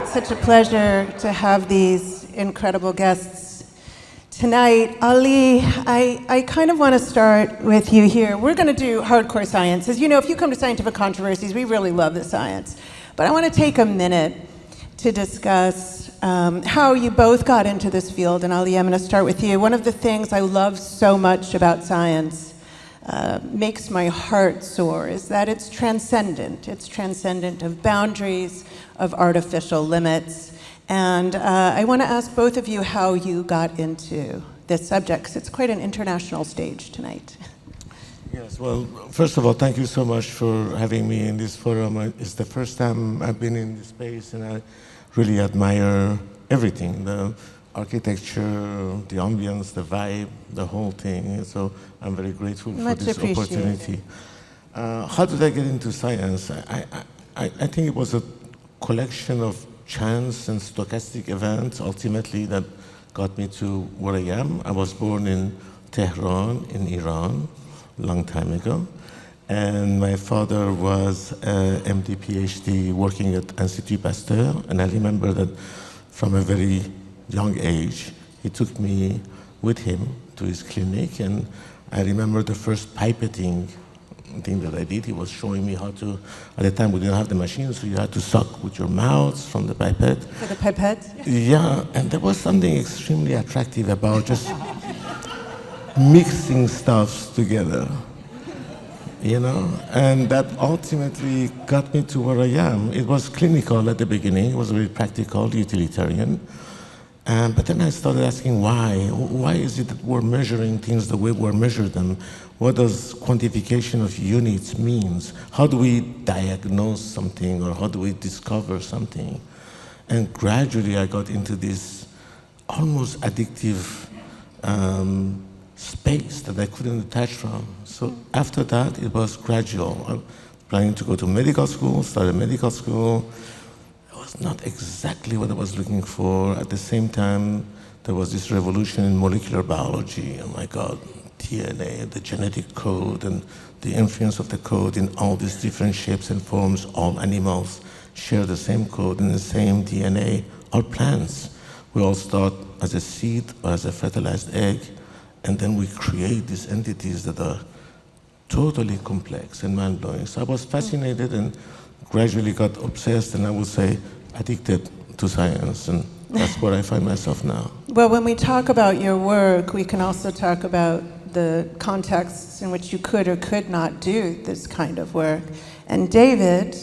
It's such a pleasure to have these incredible guests tonight. Ali, I kind of want to start with you here. We're going to do hardcore science. As you know, if you come to Scientific Controversies, we really love the science. But I want to take a minute to discuss how you both got into this field. And Ali, I'm going to start with you. One of the things I love so much about science makes my heart soar is that it's transcendent. It's transcendent of boundaries, of artificial limits. And I want to ask both of you how you got into this subject, because it's quite an international stage tonight. Yes, well, first of all, thank you so much for having me in this forum. It's the first time I've been in this space, and I really admire everything, the architecture, the ambience, the vibe, the whole thing. So I'm very grateful for this opportunity. How did I get into science? I think it was a collection of chance and stochastic events ultimately that got me to where I am. I was born in Tehran in Iran a long time ago, and my father was a MD PhD working at Institut Pasteur, and I remember that from a very young age he took me with him to his clinic, and I remember the first pipetting thing that I did. He was showing me how to, at the time we didn't have the machine, so you had to suck with your mouth from the pipette. For the pipette? Yeah, and there was something extremely attractive about just mixing stuffs together, you know? And that ultimately got me to where I am. It was clinical at the beginning. It was very practical, utilitarian. But then I started asking why. Why is it that we're measuring things the way we're measuring them? What does quantification of units means? How do we diagnose something, or how do we discover something? And gradually I got into this almost addictive space that I couldn't detach from. So after that, it was gradual. I'm planning to go to medical school, started medical school. Not exactly what I was looking for. At the same time, there was this revolution in molecular biology. Oh my God, DNA, the genetic code, and the influence of the code in all these different shapes and forms. All animals share the same code and the same DNA. All plants, we all start as a seed or as a fertilized egg, and then we create these entities that are totally complex and mind-blowing. So I was fascinated and gradually got obsessed, and I would say addicted to science, and that's where I find myself now. Well, when we talk about your work, we can also talk about the contexts in which you could or could not do this kind of work. And David,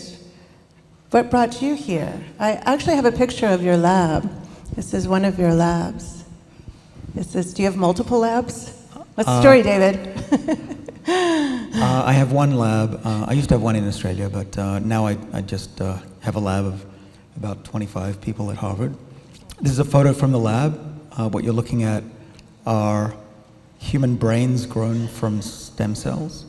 what brought you here? I actually have a picture of your lab. This is one of your labs. This is, do you have multiple labs? What's the story, David? I have one lab. I used to have one in Australia, but now I just have a lab of about 25 people at Harvard. This is a photo from the lab. What you're looking at are human brains grown from stem cells.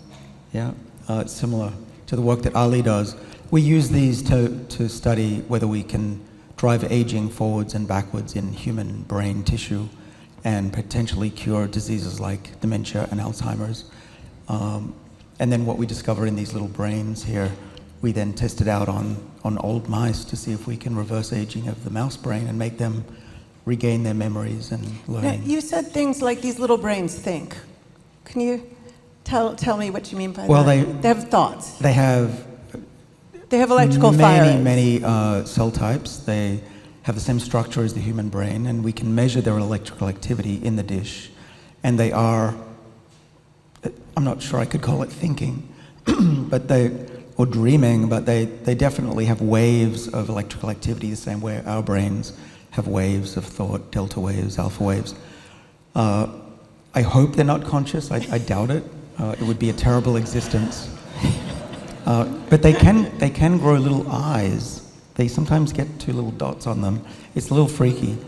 Yeah, it's similar to the work that Ali does. We use these to study whether we can drive aging forwards and backwards in human brain tissue and potentially cure diseases like dementia and Alzheimer's. And then what we discover in these little brains here, we then test it out on old mice to see if we can reverse aging of the mouse brain and make them regain their memories and learning. Now, you said things like these little brains think. Can you tell me what you mean by that? Well, they have thoughts. They have electrical firing. Many cell types. They have the same structure as the human brain, and we can measure their electrical activity in the dish. And they are, I'm not sure I could call it thinking, or dreaming, but they definitely have waves of electrical activity the same way our brains have waves of thought, delta waves, alpha waves. I hope they're not conscious. I doubt it. It would be a terrible existence. But they can grow little eyes. They sometimes get 2 little dots on them. It's a little freaky.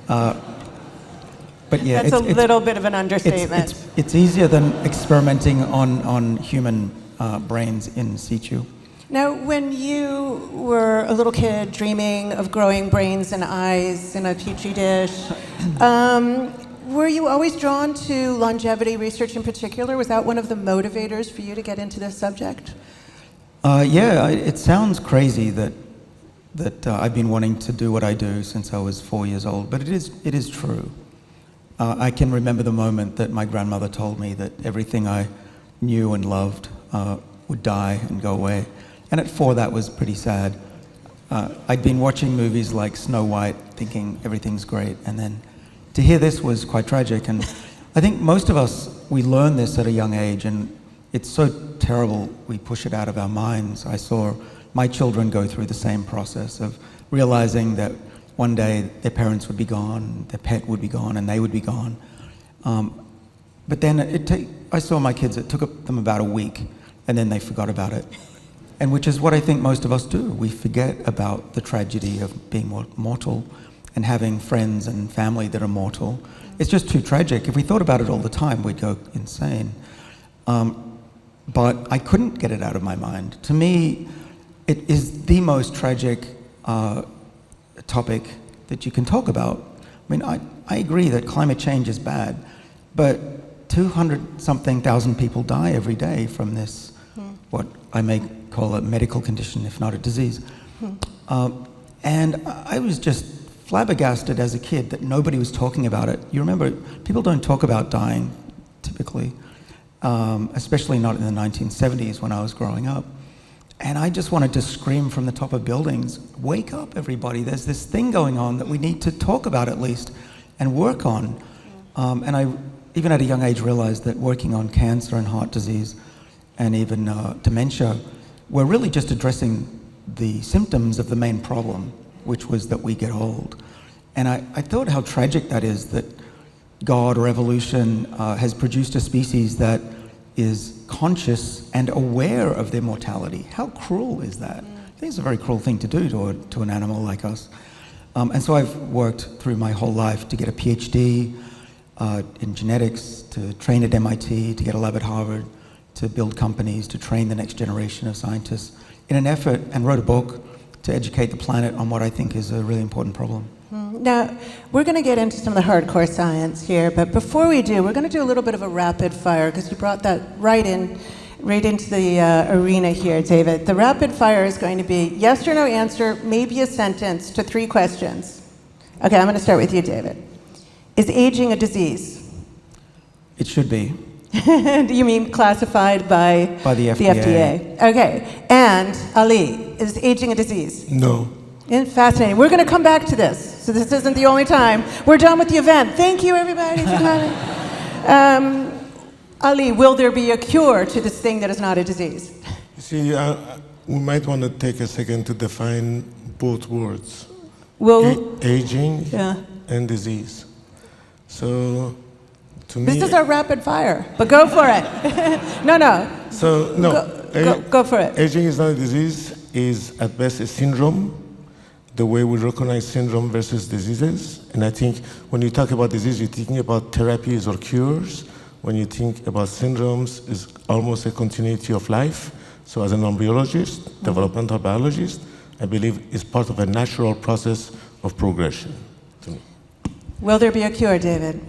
But yeah, that's a little bit of an understatement. It's easier than experimenting on human brains in situ. Now, when you were a little kid dreaming of growing brains and eyes in a petri dish, were you always drawn to longevity research in particular? Was that one of the motivators for you to get into this subject? Yeah, it sounds crazy that that I've been wanting to do what I do since I was 4 years old, but it is true. I can remember the moment that my grandmother told me that everything I knew and loved would die and go away. And at 4, that was pretty sad. I'd been watching movies like Snow White, thinking everything's great, and then to hear this was quite tragic. And I think most of us, we learn this at a young age, and it's so terrible we push it out of our minds. I saw my children go through the same process of realizing that one day their parents would be gone, their pet would be gone, and they would be gone. But then I saw my kids, it took them about a week, and then they forgot about it. And which is what I think most of us do. We forget about the tragedy of being mortal and having friends and family that are mortal. It's just too tragic. If we thought about it all the time, we'd go insane. But I couldn't get it out of my mind. To me, it is the most tragic topic that you can talk about. I mean, I agree that climate change is bad, but 200-something thousand people die every day from this, what I may call a medical condition, if not a disease. And I was just flabbergasted as a kid that nobody was talking about it. You remember, people don't talk about dying, typically, especially not in the 1970s when I was growing up. And I just wanted to scream from the top of buildings, wake up everybody, there's this thing going on that we need to talk about at least and work on. And I, even at a young age, realized that working on cancer and heart disease and even dementia, we're really just addressing the symptoms of the main problem, which was that we get old. And I thought how tragic that is, that God or evolution has produced a species that is conscious and aware of their mortality. How cruel is that? I think it's a very cruel thing to do to an animal like us. And so I've worked through my whole life to get a PhD in genetics, to train at MIT, to get a lab at Harvard, to build companies, to train the next generation of scientists in an effort, and wrote a book to educate the planet on what I think is a really important problem. Now, we're going to get into some of the hardcore science here, but before we do, we're going to do a little bit of a rapid fire, because you brought that right into the arena here, David. The rapid fire is going to be yes or no answer, maybe a sentence to 3 questions. Okay, I'm going to start with you, David. Is aging a disease? It should be. Do you mean classified by the FDA? Okay, and Ali, is aging a disease? No. Fascinating. We're going to come back to this, so this isn't the only time. We're done with the event. Thank you, everybody, for coming. Ali, will there be a cure to this thing that is not a disease? You see, we might want to take a second to define both words. Aging and disease. So, to me... This is our rapid fire, but go for it. No. So, no. Go for it. Aging is not a disease, is at best a syndrome, the way we recognize syndrome versus diseases. And I think when you talk about disease, you're thinking about therapies or cures. When you think about syndromes, it's almost a continuity of life. So as an embryologist, developmental biologist, I believe it's part of a natural process of progression to me. Will there be a cure, David?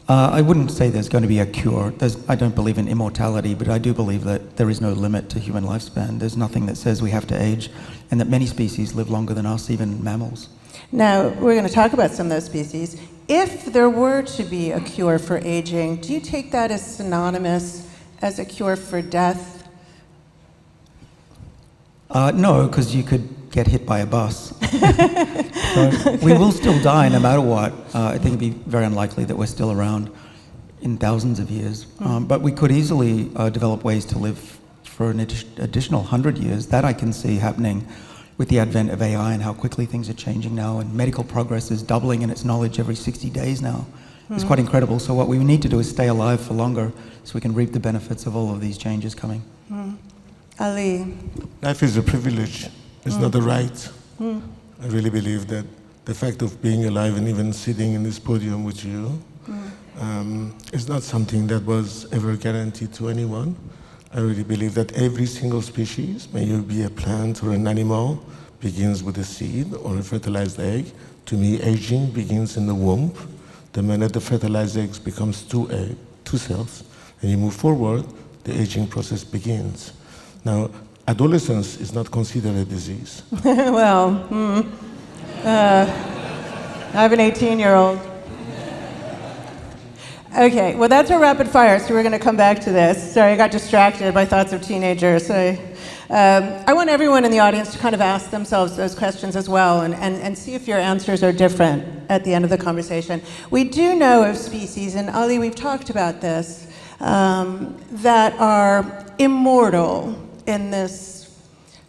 I wouldn't say there's going to be a cure. I don't believe in immortality, but I do believe that there is no limit to human lifespan. There's nothing that says we have to age, and that many species live longer than us, even mammals. Now, we're going to talk about some of those species. If there were to be a cure for aging, do you take that as synonymous as a cure for death? No, because you could get hit by a bus. So we will still die no matter what. I think it'd be very unlikely that we're still around in thousands of years. But we could easily develop ways to live for an additional 100 years. That I can see happening with the advent of AI and how quickly things are changing now, and medical progress is doubling in its knowledge every 60 days now. It's quite incredible. So what we need to do is stay alive for longer so we can reap the benefits of all of these changes coming. Ali. Life is a privilege. It's not a right. I really believe that the fact of being alive and even sitting in this podium with you is not something that was ever guaranteed to anyone. I really believe that every single species, may it be a plant or an animal, begins with a seed or a fertilized egg. To me, aging begins in the womb. The minute the fertilized eggs becomes 2 cells, and you move forward, the aging process begins. Now, adolescence is not considered a disease. Well, I have an 18-year-old. Okay, well, that's a rapid fire, so we're going to come back to this. Sorry, I got distracted by thoughts of teenagers. I want everyone in the audience to kind of ask themselves those questions as well and see if your answers are different at the end of the conversation. We do know of species, and Ali, we've talked about this, that are immortal in this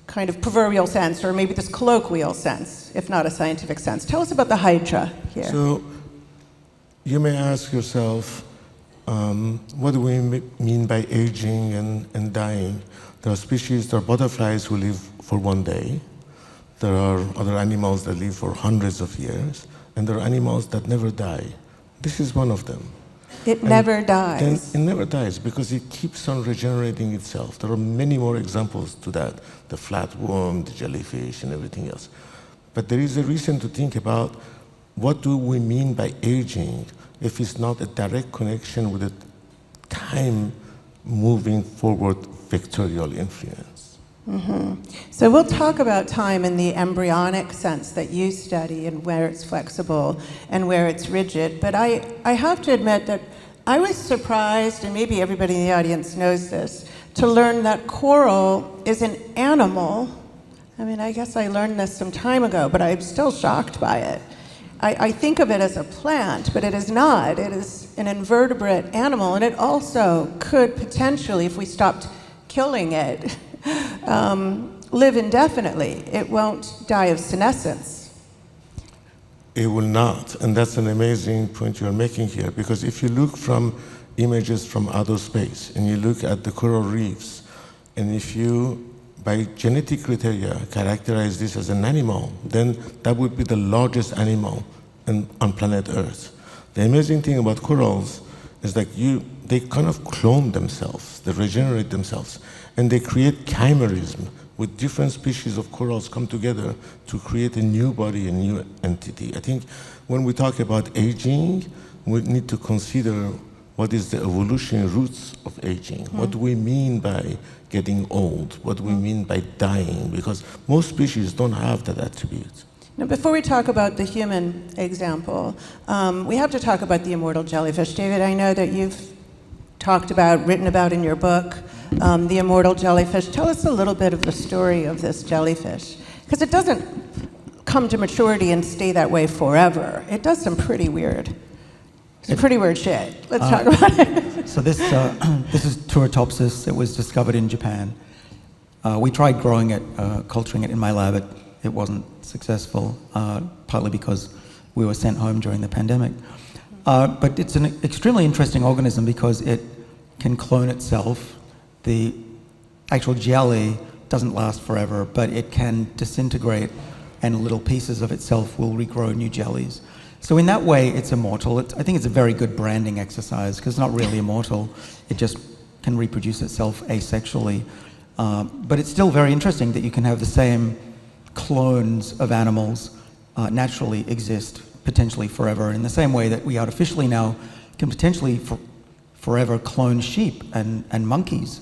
kind of proverbial sense, or maybe this colloquial sense, if not a scientific sense. Tell us about the hydra here. So you may ask yourself, what do we mean by aging and dying? There are species, there are butterflies who live for one day. There are other animals that live for hundreds of years. And there are animals that never die. This is one of them. It never dies. It never dies because it keeps on regenerating itself. There are many more examples to that. The flatworm, the jellyfish, and everything else. But there is a reason to think about what do we mean by aging if it's not a direct connection with a time moving forward vectorial influence. Mm-hmm. So we'll talk about time in the embryonic sense that you study and where it's flexible and where it's rigid. But I have to admit that I was surprised, and maybe everybody in the audience knows this, to learn that coral is an animal. I mean, I guess I learned this some time ago, but I'm still shocked by it. I think of it as a plant, but it is not. It is an invertebrate animal, and it also could potentially, if we stopped killing it, live indefinitely. It won't die of senescence. It will not, and that's an amazing point you're making here, because if you look from images from outer space, and you look at the coral reefs, and if you by genetic criteria characterize this as an animal, then that would be the largest animal on planet Earth. The amazing thing about corals is that they kind of clone themselves, they regenerate themselves, and they create chimerism with different species of corals come together to create a new body, a new entity. I think when we talk about aging, we need to consider what is the evolutionary roots of aging. What do we mean by getting old? What do we mean by dying? Because most species don't have that attribute. Now, before we talk about the human example, we have to talk about the immortal jellyfish. David, I know that you've written about in your book, the immortal jellyfish. Tell us a little bit of the story of this jellyfish, because it doesn't come to maturity and stay that way forever. It does some pretty weird shit. Let's talk about it. So this is Turritopsis. It was discovered in Japan. We tried growing it, culturing it in my lab. It wasn't successful, partly because we were sent home during the pandemic. But it's an extremely interesting organism because it can clone itself. The actual jelly doesn't last forever, but it can disintegrate, and little pieces of itself will regrow new jellies. So in that way, it's immortal. I think it's a very good branding exercise because it's not really immortal. It just can reproduce itself asexually. But it's still very interesting that you can have the same clones of animals naturally exist potentially forever, in the same way that we artificially now can potentially forever clone sheep and monkeys.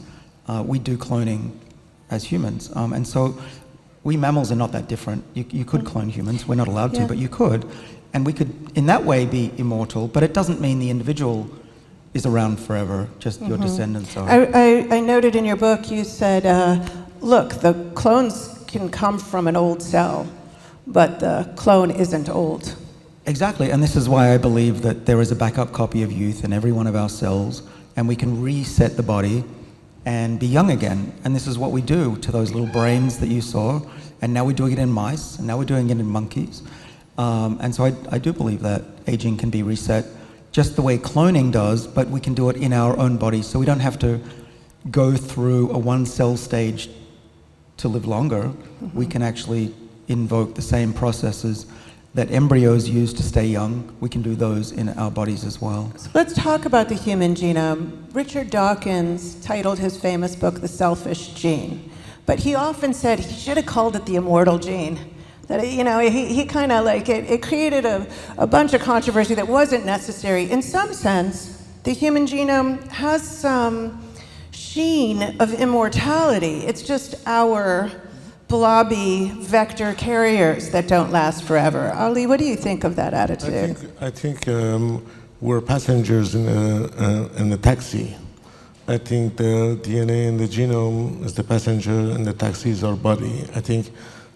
We do cloning as humans. And so we mammals are not that different. You could clone humans. We're not allowed to, but you could. And we could, in that way, be immortal, but it doesn't mean the individual is around forever, just your descendants are. I noted in your book, you said, look, the clones can come from an old cell, but the clone isn't old. Exactly, and this is why I believe that there is a backup copy of youth in every one of our cells, and we can reset the body and be young again. And this is what we do to those little brains that you saw, and now we're doing it in mice, and now we're doing it in monkeys. And so I do believe that aging can be reset just the way cloning does, but we can do it in our own body, so we don't have to go through a one-cell stage to live longer. We can actually invoke the same processes that embryos use to stay young. We can do those in our bodies as well. So let's talk about the human genome. Richard Dawkins titled his famous book, The Selfish Gene. But he often said he should have called it the immortal gene. That, he kind of it created a bunch of controversy that wasn't necessary. In some sense, the human genome has some sheen of immortality. It's just our blobby vector carriers that don't last forever. Ali, what do you think of that attitude? I think we're passengers in a taxi. I think the DNA in the genome is the passenger and the taxi is our body. I think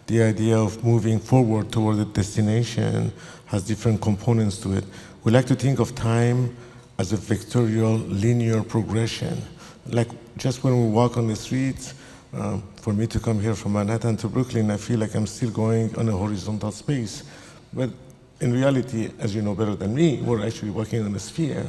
the idea of moving forward toward a destination has different components to it. We like to think of time as a vectorial linear progression. Like just when we walk on the streets, for me to come here from Manhattan to Brooklyn, I feel like I'm still going on a horizontal space. But in reality, as you know better than me, we're actually walking on a sphere.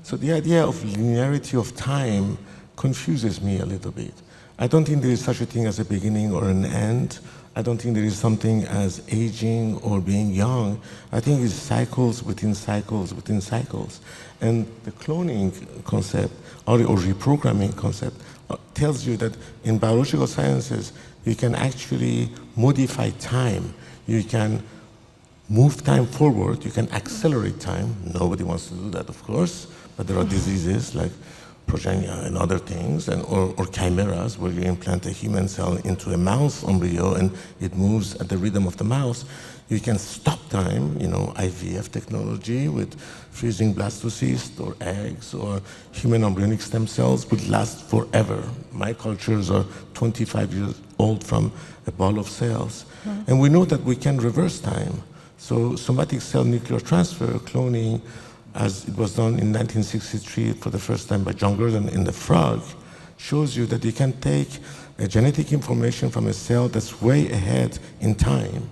So the idea of linearity of time confuses me a little bit. I don't think there is such a thing as a beginning or an end. I don't think there is something as aging or being young. I think it's cycles within cycles within cycles. And the cloning concept or reprogramming concept tells you that in biological sciences, you can actually modify time. You can move time forward. You can accelerate time. Nobody wants to do that, of course. But there are diseases like progenia and other things, or chimeras, where you implant a human cell into a mouse embryo and it moves at the rhythm of the mouse. You can stop time, IVF technology with freezing blastocysts or eggs or human embryonic stem cells would last forever. My cultures are 25 years old from a ball of cells. Mm-hmm. And we know that we can reverse time. So somatic cell nuclear transfer, cloning, as it was done in 1963 for the first time by John Gurdon in the frog, shows you that you can take a genetic information from a cell that's way ahead in time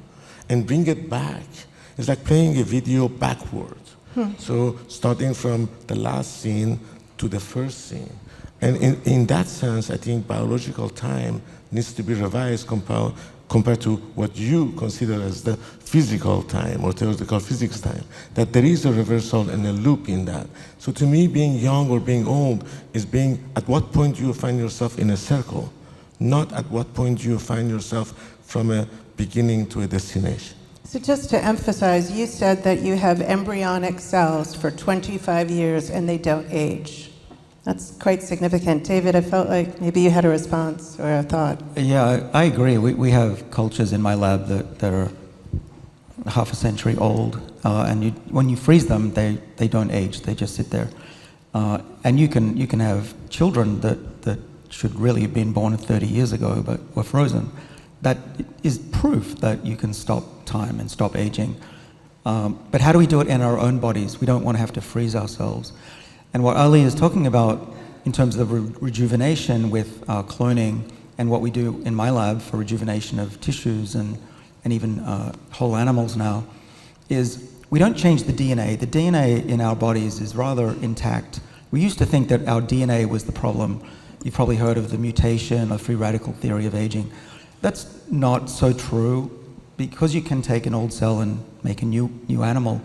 and bring it back. It's like playing a video backward. So starting from the last scene to the first scene. And in that sense, I think biological time needs to be revised compared to what you consider as the physical time or theoretical physics time, that there is a reversal and a loop in that. So to me, being young or being old is being at what point you find yourself in a circle, not at what point you find yourself from a beginning to a destination. So just to emphasize, you said that you have embryonic cells for 25 years and they don't age. That's quite significant. David, I felt like maybe you had a response or a thought. Yeah, I agree. We have cultures in my lab that are half a century old, and when you freeze them, they don't age. They just sit there. And you can have children that should really have been born 30 years ago but were frozen. That is proof that you can stop time and stop aging. But how do we do it in our own bodies? We don't want to have to freeze ourselves. And what Ali is talking about in terms of rejuvenation with cloning and what we do in my lab for rejuvenation of tissues and even whole animals now is we don't change the DNA. The DNA in our bodies is rather intact. We used to think that our DNA was the problem. You've probably heard of the mutation or free radical theory of aging. That's not so true because you can take an old cell and make a new animal.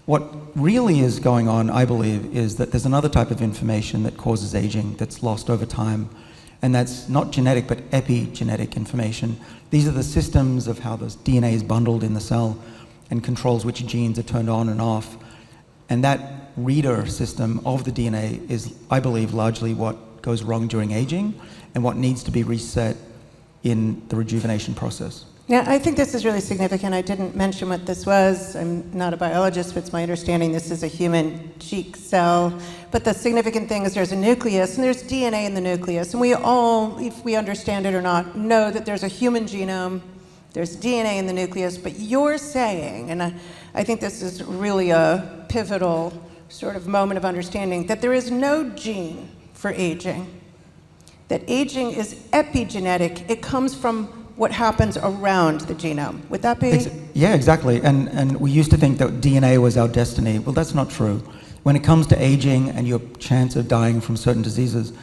What really is going on, I believe, is that there's another type of information that causes aging that's lost over time, and that's not genetic but epigenetic information. These are the systems of how the DNA is bundled in the cell and controls which genes are turned on and off. And that reader system of the DNA is, I believe, largely what goes wrong during aging and what needs to be reset in the rejuvenation process. Yeah, I think this is really significant. I didn't mention what this was. I'm not a biologist, but it's my understanding this is a human cheek cell. But the significant thing is there's a nucleus, and there's DNA in the nucleus. And we all, if we understand it or not, know that there's a human genome, there's DNA in the nucleus. But you're saying, and I think this is really a pivotal sort of moment of understanding, that there is no gene for aging. That aging is epigenetic. It comes from what happens around the genome. Would that be? Yeah, exactly. And we used to think that DNA was our destiny. Well, that's not true. When it comes to aging and your chance of dying from certain diseases,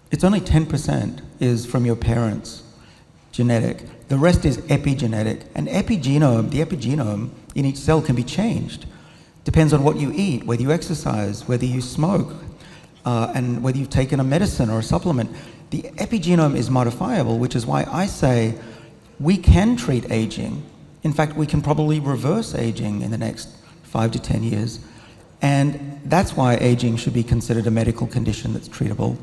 it's only 10% is from your parents, genetic. The rest is epigenetic. And epigenome, the epigenome in each cell can be changed. Depends on what you eat, whether you exercise, whether you smoke, and whether you've taken a medicine or a supplement. The epigenome is modifiable, which is why I say we can treat aging. In fact, we can probably reverse aging in the next 5 to 10 years. And that's why aging should be considered a medical condition that's treatable,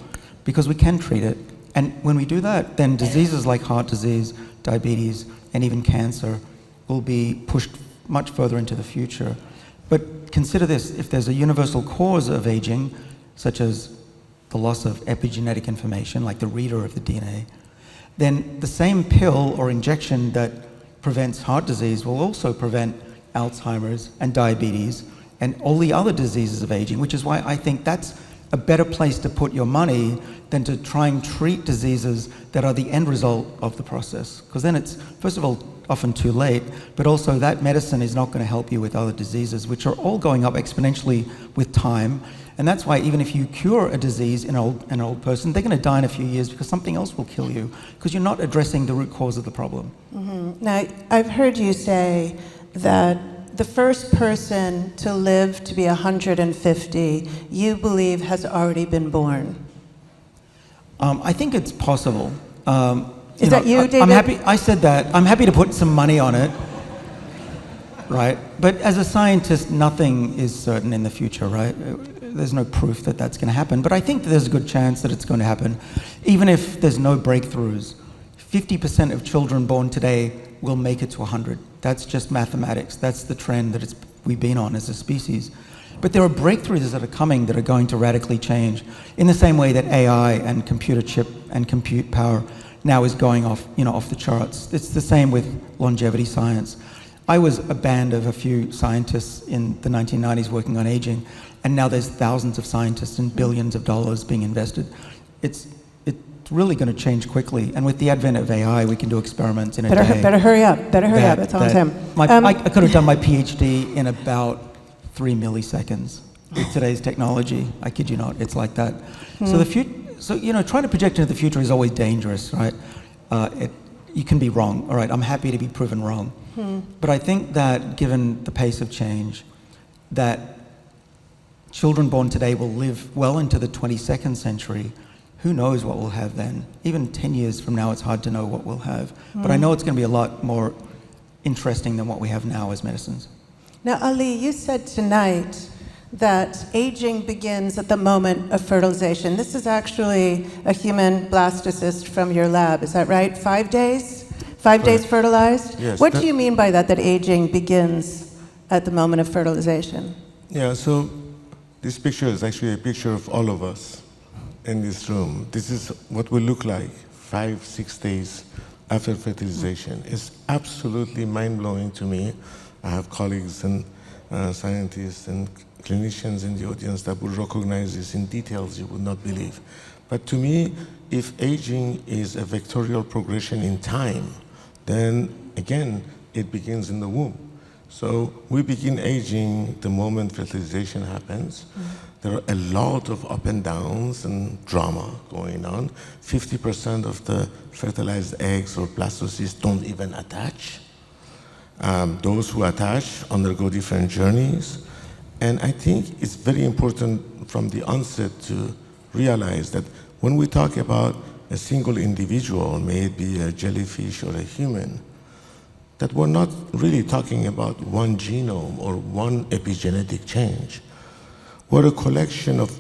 because we can treat it. And when we do that, then diseases like heart disease, diabetes, and even cancer will be pushed much further into the future. But consider this, if there's a universal cause of aging, such as the loss of epigenetic information, like the reader of the DNA, then the same pill or injection that prevents heart disease will also prevent Alzheimer's and diabetes and all the other diseases of aging, which is why I think that's a better place to put your money than to try and treat diseases that are the end result of the process. Because then it's, first of all, often too late, but also that medicine is not going to help you with other diseases, which are all going up exponentially with time. And that's why even if you cure a disease in an old person, they're going to die in a few years because something else will kill you, because you're not addressing the root cause of the problem. Mm-hmm. Now, I've heard you say that the first person to live to be 150, you believe has already been born. I think it's possible. Is that you, David? I'm happy. I said that. I'm happy to put some money on it, right? But as a scientist, nothing is certain in the future, right? There's no proof that that's going to happen. But I think that there's a good chance that it's going to happen, even if there's no breakthroughs. 50% of children born today will make it to 100. That's just mathematics. That's the trend that we've been on as a species. But there are breakthroughs that are coming that are going to radically change, in the same way that AI and computer chip and compute power now is going off the charts. It's the same with longevity science. I was a band of a few scientists in the 1990s working on aging, and now there's thousands of scientists and billions of dollars being invested. It's really going to change quickly, and with the advent of AI, we can do experiments in a day. Better hurry up. That's all I'm saying. I could have done my PhD in about 3 milliseconds with today's technology. I kid you not, it's like that. So trying to project into the future is always dangerous, right? You can be wrong. All right, I'm happy to be proven wrong. But I think that given the pace of change, that children born today will live well into the 22nd century. Who knows what we'll have then? Even 10 years from now, it's hard to know what we'll have. But I know it's going to be a lot more interesting than what we have now as medicines. Now, Ali, you said tonight that aging begins at the moment of fertilization. This is actually a human blastocyst from your lab, is that right? 5 days? 5 days fertilized? Yes. What do you mean by that aging begins at the moment of fertilization? Yeah, so this picture is actually a picture of all of us in this room. This is what we look like 5-6 days after fertilization. It's absolutely mind-blowing to me. I have colleagues and scientists and clinicians in the audience that will recognize this in details you would not believe. But to me, if aging is a vectorial progression in time, then again, it begins in the womb. So we begin aging the moment fertilization happens. There are a lot of up and downs and drama going on. 50% of the fertilized eggs or blastocysts don't even attach. Those who attach undergo different journeys. And I think it's very important from the onset to realize that when we talk about a single individual, may it be a jellyfish or a human, that we're not really talking about one genome or one epigenetic change. We're a collection of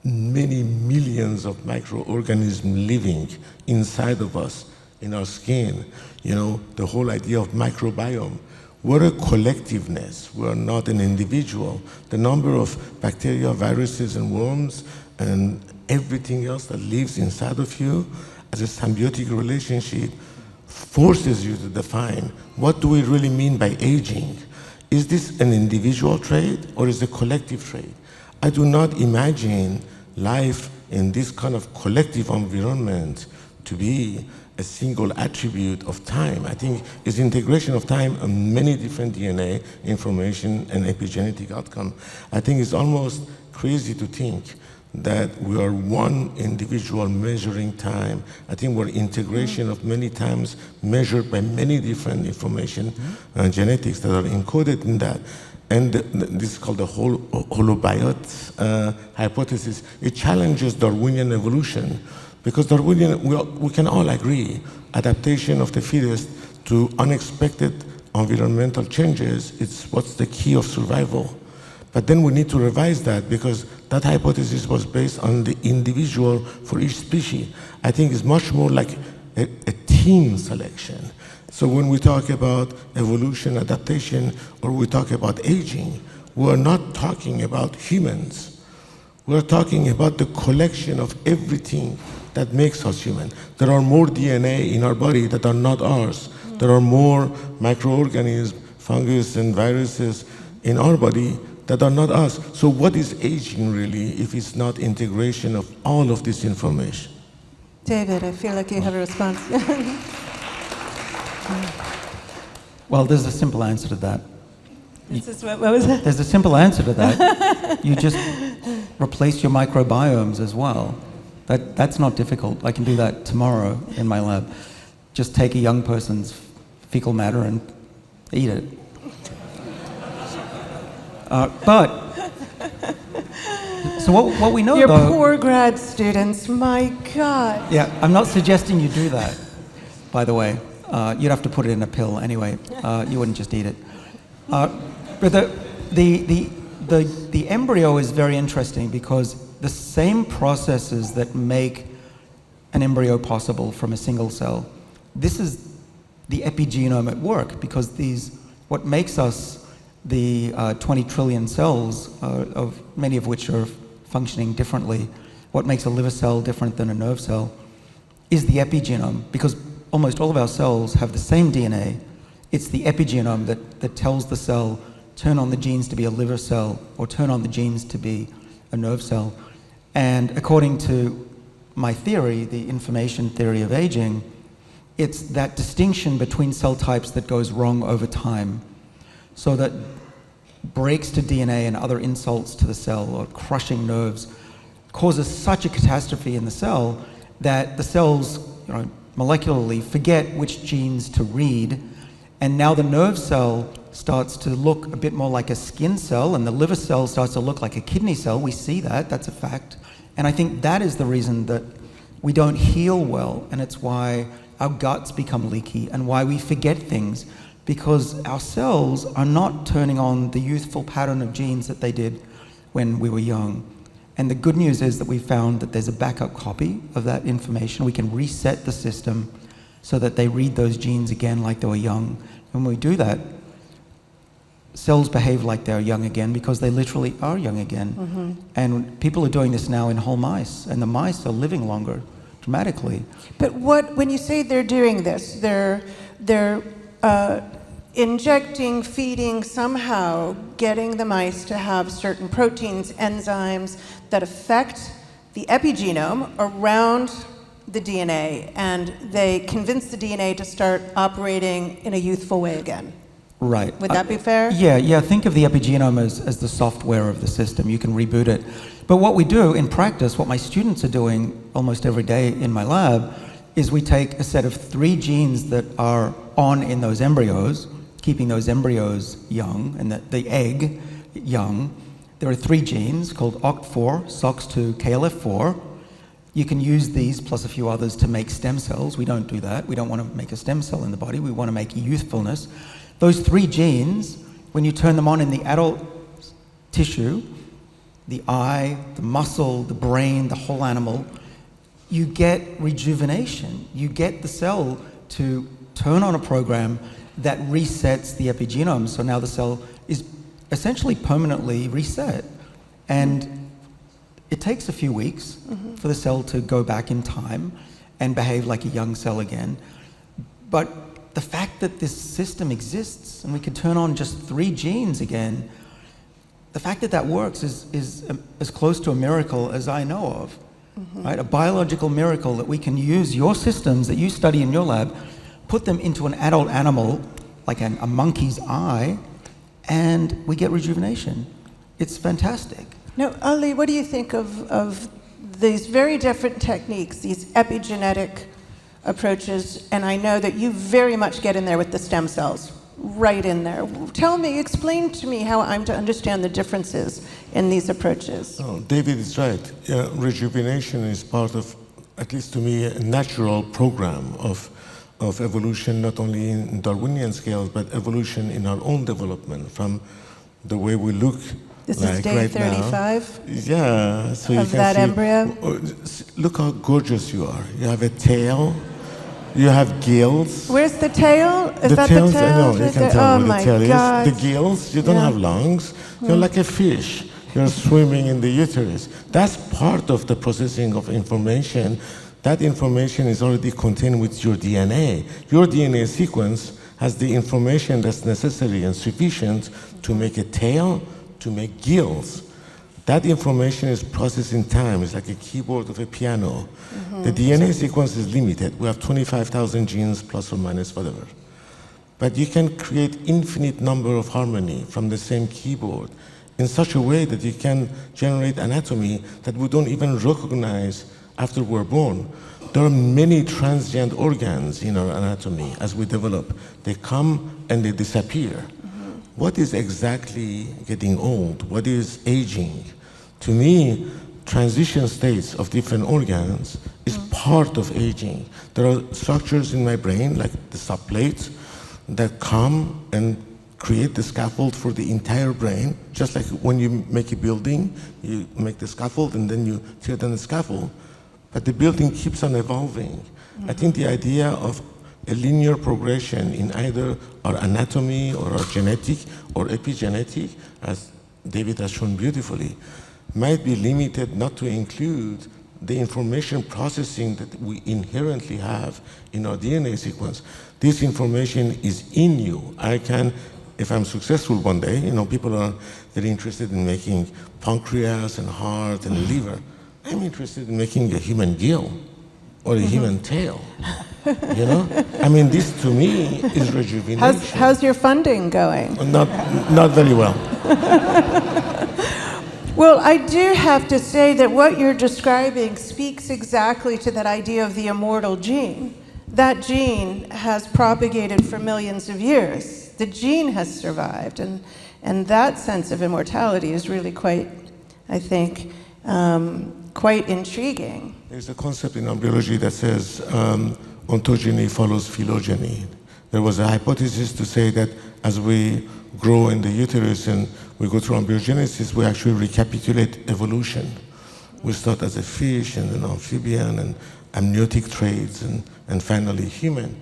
many millions of microorganisms living inside of us, in our skin. The whole idea of microbiome. We're a collectiveness. We're not an individual. The number of bacteria, viruses, and worms, and everything else that lives inside of you as a symbiotic relationship forces you to define what do we really mean by aging. Is this an individual trait or is it a collective trait? I do not imagine life in this kind of collective environment to be a single attribute of time. I think it's integration of time and many different DNA information and epigenetic outcome. I think it's almost crazy to think that we are one individual measuring time. I think we're integration of many times measured by many different information and genetics that are encoded in that. And this is called the holobiote hypothesis. It challenges Darwinian evolution. Because Darwinian, we can all agree, adaptation of the fittest to unexpected environmental changes is what's the key of survival. But then we need to revise that because that hypothesis was based on the individual for each species. I think it's much more like a team selection. So when we talk about evolution, adaptation, or we talk about aging, we're not talking about humans. We're talking about the collection of everything that makes us human. There are more DNA in our body that are not ours. There are more microorganisms, fungus and viruses in our body that are not us. So what is aging really if it's not integration of all of this information? David, I feel like you have a response. Well, there's a simple answer to that. What was that? There's a simple answer to that. You just replace your microbiomes as well. That's not difficult. I can do that tomorrow in my lab. Just take a young person's fecal matter and eat it. So what we know, Your though... poor grad students, my God. Yeah, I'm not suggesting you do that, by the way. You'd have to put it in a pill anyway. You wouldn't just eat it. But the embryo is very interesting because the same processes that make an embryo possible from a single cell, this is the epigenome at work, because what makes us the 20 trillion cells, of many of which are functioning differently, what makes a liver cell different than a nerve cell, is the epigenome, because almost all of our cells have the same DNA. It's the epigenome that tells the cell, turn on the genes to be a liver cell, or turn on the genes to be a nerve cell. And according to my theory, the information theory of aging, it's that distinction between cell types that goes wrong over time. So that breaks to DNA and other insults to the cell, or crushing nerves, causes such a catastrophe in the cell that the cells, molecularly forget which genes to read, and now the nerve cell starts to look a bit more like a skin cell, and the liver cell starts to look like a kidney cell. We see that, that's a fact. And I think that is the reason that we don't heal well, and it's why our guts become leaky and why we forget things, because our cells are not turning on the youthful pattern of genes that they did when we were young. And the good news is that we found that there's a backup copy of that information. We can reset the system so that they read those genes again like they were young. When we do that, cells behave like they're young again because they literally are young again. Mm-hmm. And people are doing this now in whole mice, and the mice are living longer dramatically. But when you say they're doing this, they're injecting, feeding, somehow getting the mice to have certain proteins, enzymes that affect the epigenome around the DNA, and they convince the DNA to start operating in a youthful way again. Right. Would that be fair? Yeah. Think of the epigenome as the software of the system. You can reboot it. But what we do in practice, what my students are doing almost every day in my lab, is we take a set of 3 genes that are on in those embryos, keeping those embryos young and the egg young. There are 3 genes called OCT4, SOX2, KLF4. You can use these plus a few others to make stem cells. We don't do that. We don't want to make a stem cell in the body. We want to make youthfulness. Those 3 genes, when you turn them on in the adult tissue, the eye, the muscle, the brain, the whole animal, you get rejuvenation. You get the cell to turn on a program that resets the epigenome. So now the cell is essentially permanently reset. And it takes a few weeks for the cell to go back in time and behave like a young cell again. But the fact that this system exists and we can turn on just 3 genes again, the fact that that works is as close to a miracle as I know of. Right? A biological miracle that we can use your systems that you study in your lab, put them into an adult animal, like a monkey's eye, and we get rejuvenation. It's fantastic. Now, Ali, what do you think of these very different techniques, these epigenetic approaches? And I know that you very much get in there with the stem cells, right in there. Explain to me how I'm to understand the differences in these approaches. Oh, David is right. Rejuvenation is part of, at least to me, a natural program of evolution, not only in Darwinian scales, but evolution in our own development, from the way we look This is day right 35 Yeah, so you of can that see, embryo. Look how gorgeous you are. You have a tail, you have gills. Where's the tail? Is that tails, the tail? I know, you can tell Oh where my the tail God. is. The gills, you don't have lungs. You're like a fish. You're swimming in the uterus. That's part of the processing of information. That information is already contained with your DNA. Your DNA sequence has the information that's necessary and sufficient to make a tail, to make gills. That information is processed in time. It's like a keyboard of a piano. The DNA sequence is limited. We have 25,000 genes plus or minus whatever. But you can create infinite number of harmony from the same keyboard in such a way that you can generate anatomy that we don't even recognize after we're born. There are many transient organs in our anatomy as we develop. They come and they disappear. What is exactly getting old? What is aging? To me, transition states of different organs is part of aging. There are structures in my brain, like the subplates, that come and create the scaffold for the entire brain. Just like when you make a building, you make the scaffold and then you tear down the scaffold. But the building keeps on evolving. I think the idea of a linear progression in either our anatomy or our genetic or epigenetic, as David has shown beautifully, might be limited not to include the information processing that we inherently have in our DNA sequence. This information is in you. I can, if I'm successful one day, people are very interested in making pancreas and heart and liver. I'm interested in making a human gill or a human tail. I mean, this to me is rejuvenation. How's your funding going? Not very well. Well, I do have to say that what you're describing speaks exactly to that idea of the immortal gene. That gene has propagated for millions of years. The gene has survived, and that sense of immortality is really quite, I think, quite intriguing. There's a concept in embryology that says ontogeny follows phylogeny. There was a hypothesis to say that as we grow in the uterus and we go through embryogenesis, we actually recapitulate evolution. We start as a fish and an amphibian and amniotic traits and finally human.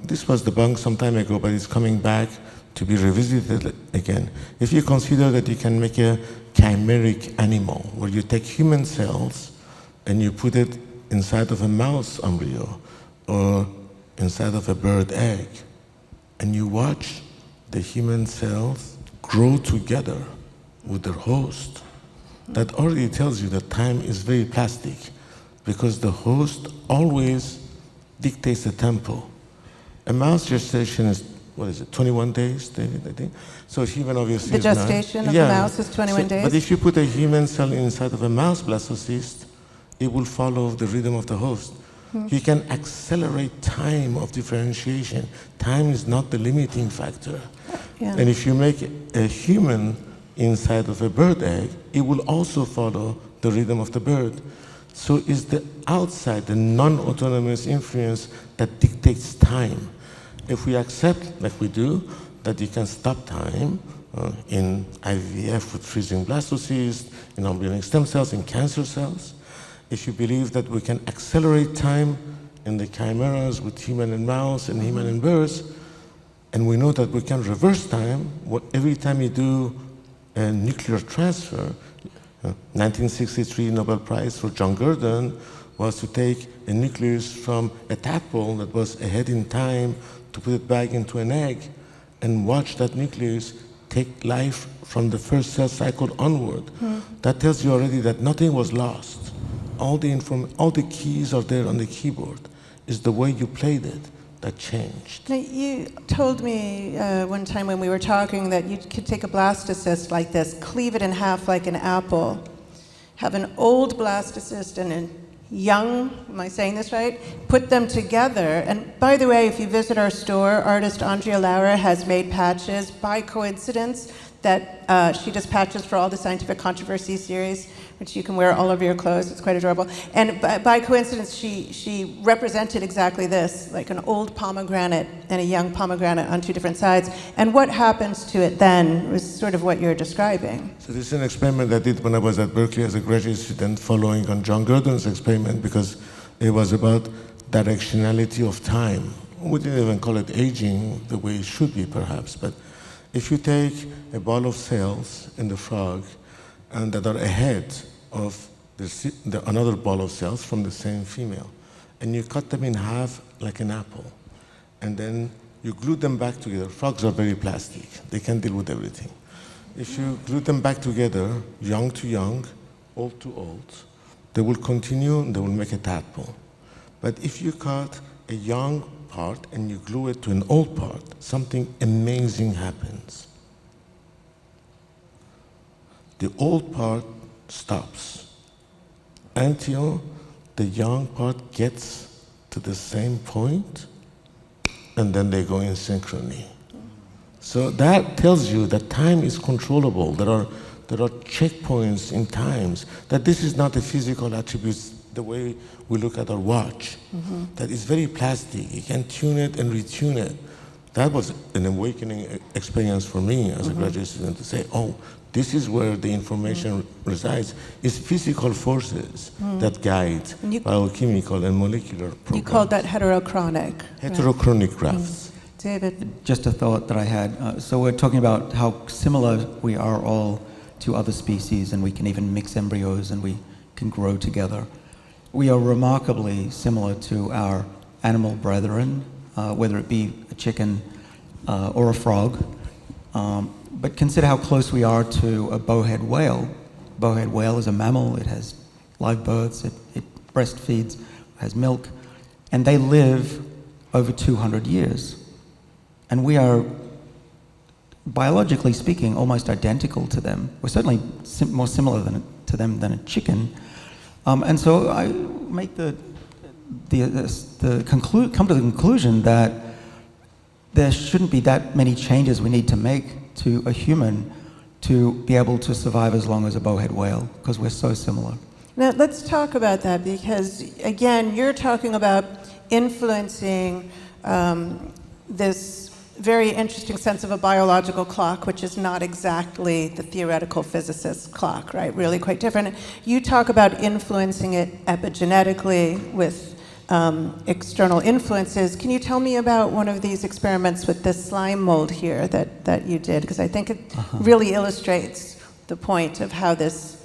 This was debunked some time ago, but it's coming back to be revisited again. If you consider that you can make a chimeric animal where you take human cells and you put it inside of a mouse embryo or inside of a bird egg, and you watch the human cells grow together with their host, that already tells you that time is very plastic because the host always dictates the tempo. A mouse gestation is, 21 days, David, I think? So human obviously The gestation of the mouse is 21 days? But if you put a human cell inside of a mouse blastocyst, it will follow the rhythm of the host. You can accelerate time of differentiation. Time is not the limiting factor. Yeah. And if you make a human inside of a bird egg, it will also follow the rhythm of the bird. So it's the outside, the non-autonomous influence that dictates time. If we accept, like we do, that you can stop time in IVF with freezing blastocysts, in embryonic stem cells, in cancer cells, if you believe that we can accelerate time in the chimeras with human and mouse and human and birds, and we know that we can reverse time, every time you do a nuclear transfer, 1963 Nobel Prize for John Gurdon was to take a nucleus from a tadpole that was ahead in time to put it back into an egg and watch that nucleus take life from the first cell cycle onward. That tells you already that nothing was lost. All the keys are there on the keyboard. It's the way you played it that changed. Now, you told me one time when we were talking that you could take a blastocyst like this, cleave it in half like an apple, have an old blastocyst and a young, am I saying this right? Put them together. And by the way, if you visit our store, artist Andrea Laura has made patches by coincidence that she does patches for all the Scientific Controversies series which you can wear all over your clothes. It's quite adorable. And by coincidence, she represented exactly this, like an old pomegranate and a young pomegranate on two different sides. And what happens to it then was sort of what you're describing. So this is an experiment I did when I was at Berkeley as a graduate student, following on John Gurdon's experiment, because it was about directionality of time. We didn't even call it aging the way it should be, perhaps, but if you take a ball of cells in the frog and that are ahead of another ball of cells from the same female, and you cut them in half like an apple, and then you glue them back together. Frogs are very plastic. They can deal with everything. If you glue them back together, young to young, old to old, they will continue and they will make a tadpole. But if you cut a young part and you glue it to an old part, something amazing happens. The old part stops until the young part gets to the same point, and then they go in synchrony. So that tells you that time is controllable. There are checkpoints in times, that this is not a physical attribute the way we look at our watch. That is very plastic. You can tune it and retune it. That was an awakening experience for me as a graduate student, to say, oh, this is where the information resides. It's physical forces that guide biochemical and molecular programs. You called that heterochronic. Heterochronic graphs. David? Just a thought that I had. So we're talking about how similar we are all to other species, and we can even mix embryos and we can grow together. We are remarkably similar to our animal brethren, whether it be a chicken or a frog. But consider how close we are to a bowhead whale. Bowhead whale is a mammal. It has live births. It breastfeeds, has milk, and they live over 200 years. And we are, biologically speaking, almost identical to them. We're certainly more similar to them than a chicken. And so I make come to the conclusion that there shouldn't be that many changes we need to make to a human to be able to survive as long as a bowhead whale, because we're so similar. Now, let's talk about that, because, again, you're talking about influencing this very interesting sense of a biological clock, which is not exactly the theoretical physicist's clock, right? Really quite different. You talk about influencing it epigenetically with external influences. Can you tell me about one of these experiments with this slime mold here that you did? Because I think it really illustrates the point of how this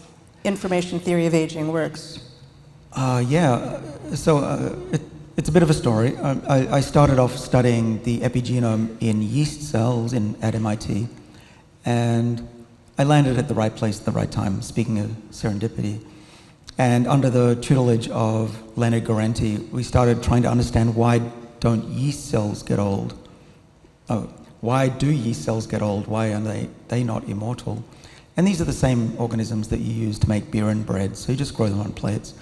information theory of aging works. It's a bit of a story. I started off studying the epigenome in yeast cells at MIT, and I landed at the right place at the right time, speaking of serendipity. And under the tutelage of Leonard Guarenti, we started trying to understand, why don't yeast cells get old? Why do yeast cells get old? Why are they not immortal? And these are the same organisms that you use to make beer and bread, so you just grow them on plates.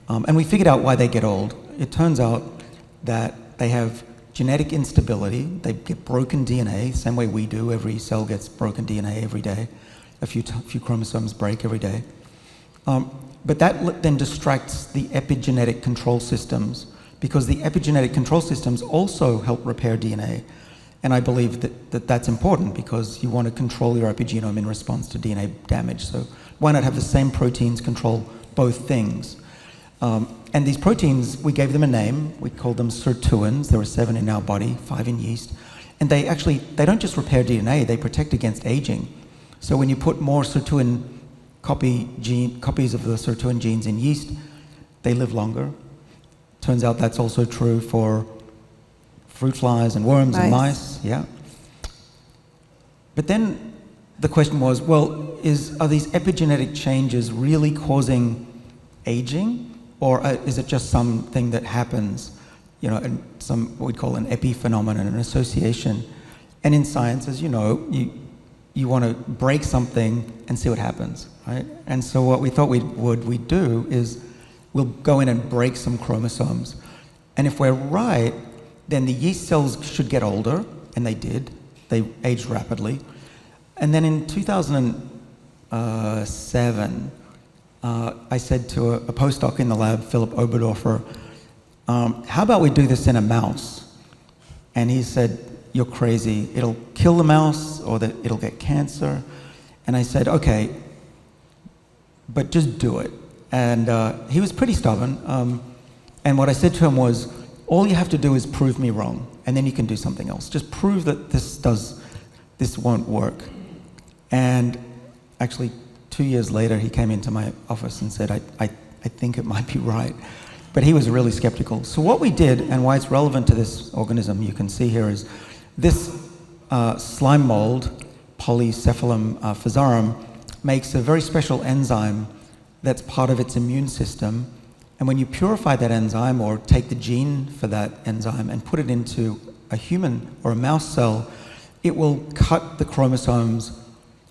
And we figured out why they get old. It turns out that they have genetic instability. They get broken DNA, same way we do. Every cell gets broken DNA every day. A few chromosomes break every day. But that then distracts the epigenetic control systems, because the epigenetic control systems also help repair DNA. And I believe that that's important, because you want to control your epigenome in response to DNA damage. So why not have the same proteins control both things? And these proteins, we gave them a name. We called them sirtuins. There are 7 in our body, 5 in yeast. And they don't just repair DNA, they protect against aging. So when you put more sirtuin copies of the sirtuin genes in yeast, they live longer. Turns out that's also true for fruit flies and worms and mice. Yeah. But then the question was, well, are these epigenetic changes really causing aging? Or is it just something that happens, and what we'd call an epiphenomenon, an association? And in science, as you know, you want to break something and see what happens, right? And so what we thought we'd do is we'll go in and break some chromosomes. And if we're right, then the yeast cells should get older, and they did. They aged rapidly. And then in 2007, I said to a postdoc in the lab, Philip Oberdorfer, how about we do this in a mouse? And he said, you're crazy. It'll kill the mouse, or that it'll get cancer. And I said, okay, but just do it. And he was pretty stubborn. And what I said to him was, all you have to do is prove me wrong, and then you can do something else. Just prove that this won't work. And actually, 2 years later, he came into my office and said, I think it might be right. But he was really skeptical. So what we did, and why it's relevant to this organism you can see here, is this slime mold, Polycephalum physarum, makes a very special enzyme that's part of its immune system. And when you purify that enzyme, or take the gene for that enzyme and put it into a human or a mouse cell, it will cut the chromosomes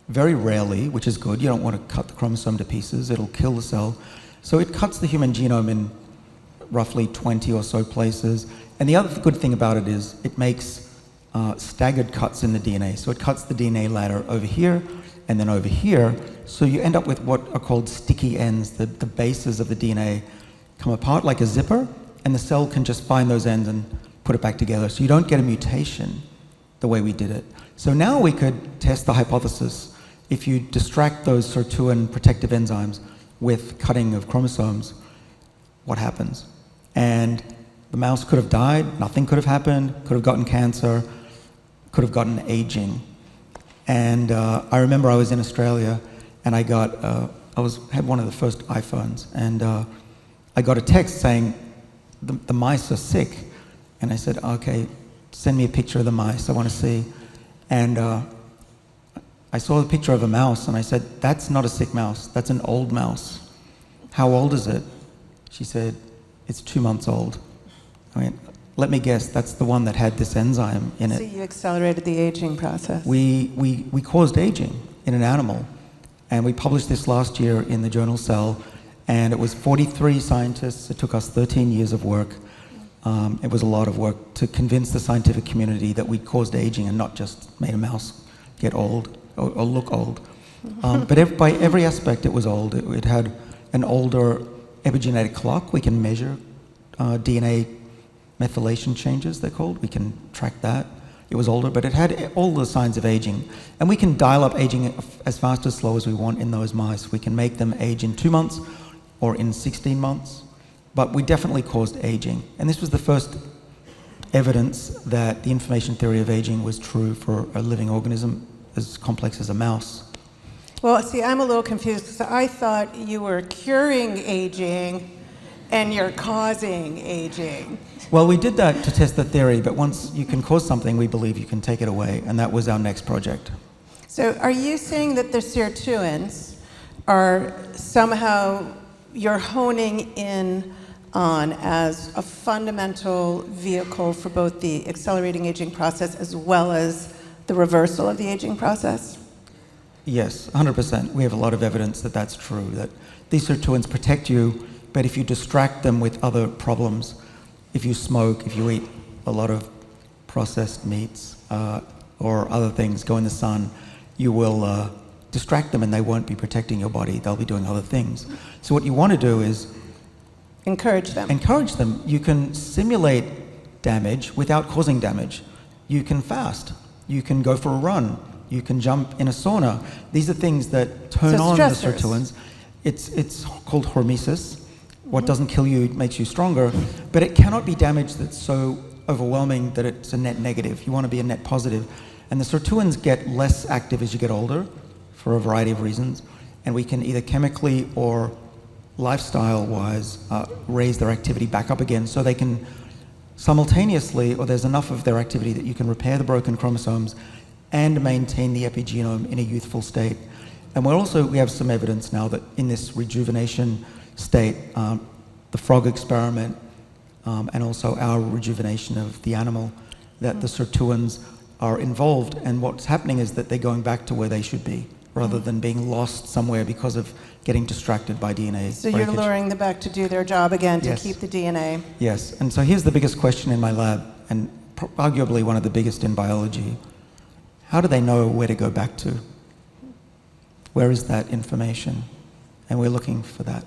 very rarely, which is good. You don't want to cut the chromosome to pieces. It'll kill the cell. So it cuts the human genome in roughly 20 or so places. And the other good thing about it is it makes staggered cuts in the DNA. So it cuts the DNA ladder over here and then over here. So you end up with what are called sticky ends. The bases of the DNA come apart like a zipper, and the cell can just find those ends and put it back together. So you don't get a mutation the way we did it. So now we could test the hypothesis. If you distract those sirtuin protective enzymes with cutting of chromosomes, what happens? And the mouse could have died, nothing could have happened, could have gotten cancer, could have gotten aging. And I remember I was in Australia, and I had one of the first iPhones, and I got a text saying, the mice are sick. And I said, okay, send me a picture of the mice, I want to see. And I saw the picture of a mouse, and I said, that's not a sick mouse, that's an old mouse. How old is it? She said, it's 2 months old. I mean, let me guess, that's the one that had this enzyme in it. So you accelerated the aging process. We caused aging in an animal, and we published this last year in the journal Cell, and it was 43 scientists. It took us 13 years of work. It was a lot of work to convince the scientific community that we caused aging and not just made a mouse get old or look old. But by every aspect, it was old. It had an older epigenetic clock. We can measure DNA methylation changes, they're called. We can track that. It was older, but it had all the signs of aging. And we can dial up aging as fast or slow as we want in those mice. We can make them age in 2 months or in 16 months. But we definitely caused aging. And this was the first evidence that the information theory of aging was true for a living organism as complex as a mouse. Well, see, I'm a little confused because I thought you were curing aging and you're causing aging. Well, we did that to test the theory, but once you can cause something, we believe you can take it away, and that was our next project. So are you saying that the sirtuins are somehow you're honing in on as a fundamental vehicle for both the accelerating aging process as well as the reversal of the aging process? Yes, 100%. We have a lot of evidence that that's true, that these sirtuins protect you, but if you distract them with other problems, if you smoke, if you eat a lot of processed meats or other things, go in the sun, you will distract them and they won't be protecting your body. They'll be doing other things. So what you want to do is encourage them. Encourage them. You can simulate damage without causing damage. You can fast. You can go for a run. You can jump in a sauna. These are things that turn on the sirtuins. It's called hormesis. What doesn't kill you makes you stronger, but it cannot be damage that's so overwhelming that it's a net negative. You want to be a net positive. And the sirtuins get less active as you get older for a variety of reasons, and we can either chemically or lifestyle-wise raise their activity back up again so they can simultaneously, or there's enough of their activity that you can repair the broken chromosomes and maintain the epigenome in a youthful state. And we have some evidence now that in this rejuvenation state, the frog experiment and also our rejuvenation of the animal, that the sirtuins are involved, and what's happening is that they're going back to where they should be rather than being lost somewhere because of getting distracted by DNA So breakage. you're luring them back to do their job again, to Yes. keep the DNA. Yes, and so here's the biggest question in my lab, and arguably one of the biggest in biology. How do they know where to go back to? Where is that information? and we're looking for that.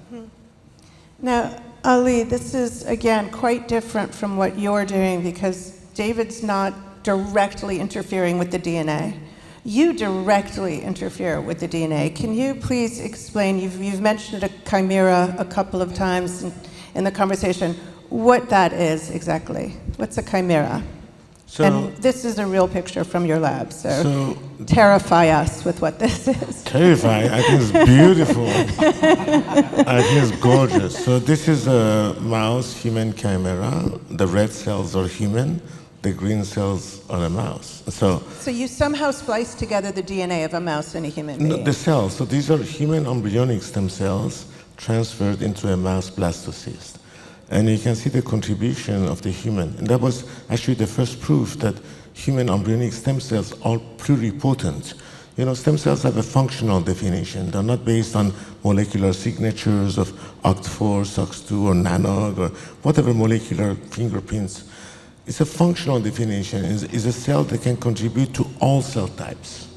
Now, Ali, this is, again, quite different from what you're doing because David's not directly interfering with the DNA. You directly interfere with the DNA. Can you please explain, you've mentioned a chimera a couple of times in the conversation, what that is exactly? What's a chimera? And this is a real picture from your lab, so terrify us with what this is. Terrify? I think it's beautiful. I think it's gorgeous. So this is a mouse-human chimera. The red cells are human. The green cells are a mouse. So you somehow splice together the DNA of a mouse and a human being? No, the cells. So these are human embryonic stem cells transferred into a mouse blastocyst. And you can see the contribution of the human. And that was actually the first proof that human embryonic stem cells are pluripotent. You know, stem cells have a functional definition. They're not based on molecular signatures of OCT4, SOX2, or NANOG, or whatever molecular fingerprints. It's a functional definition. It's a cell that can contribute to all cell types,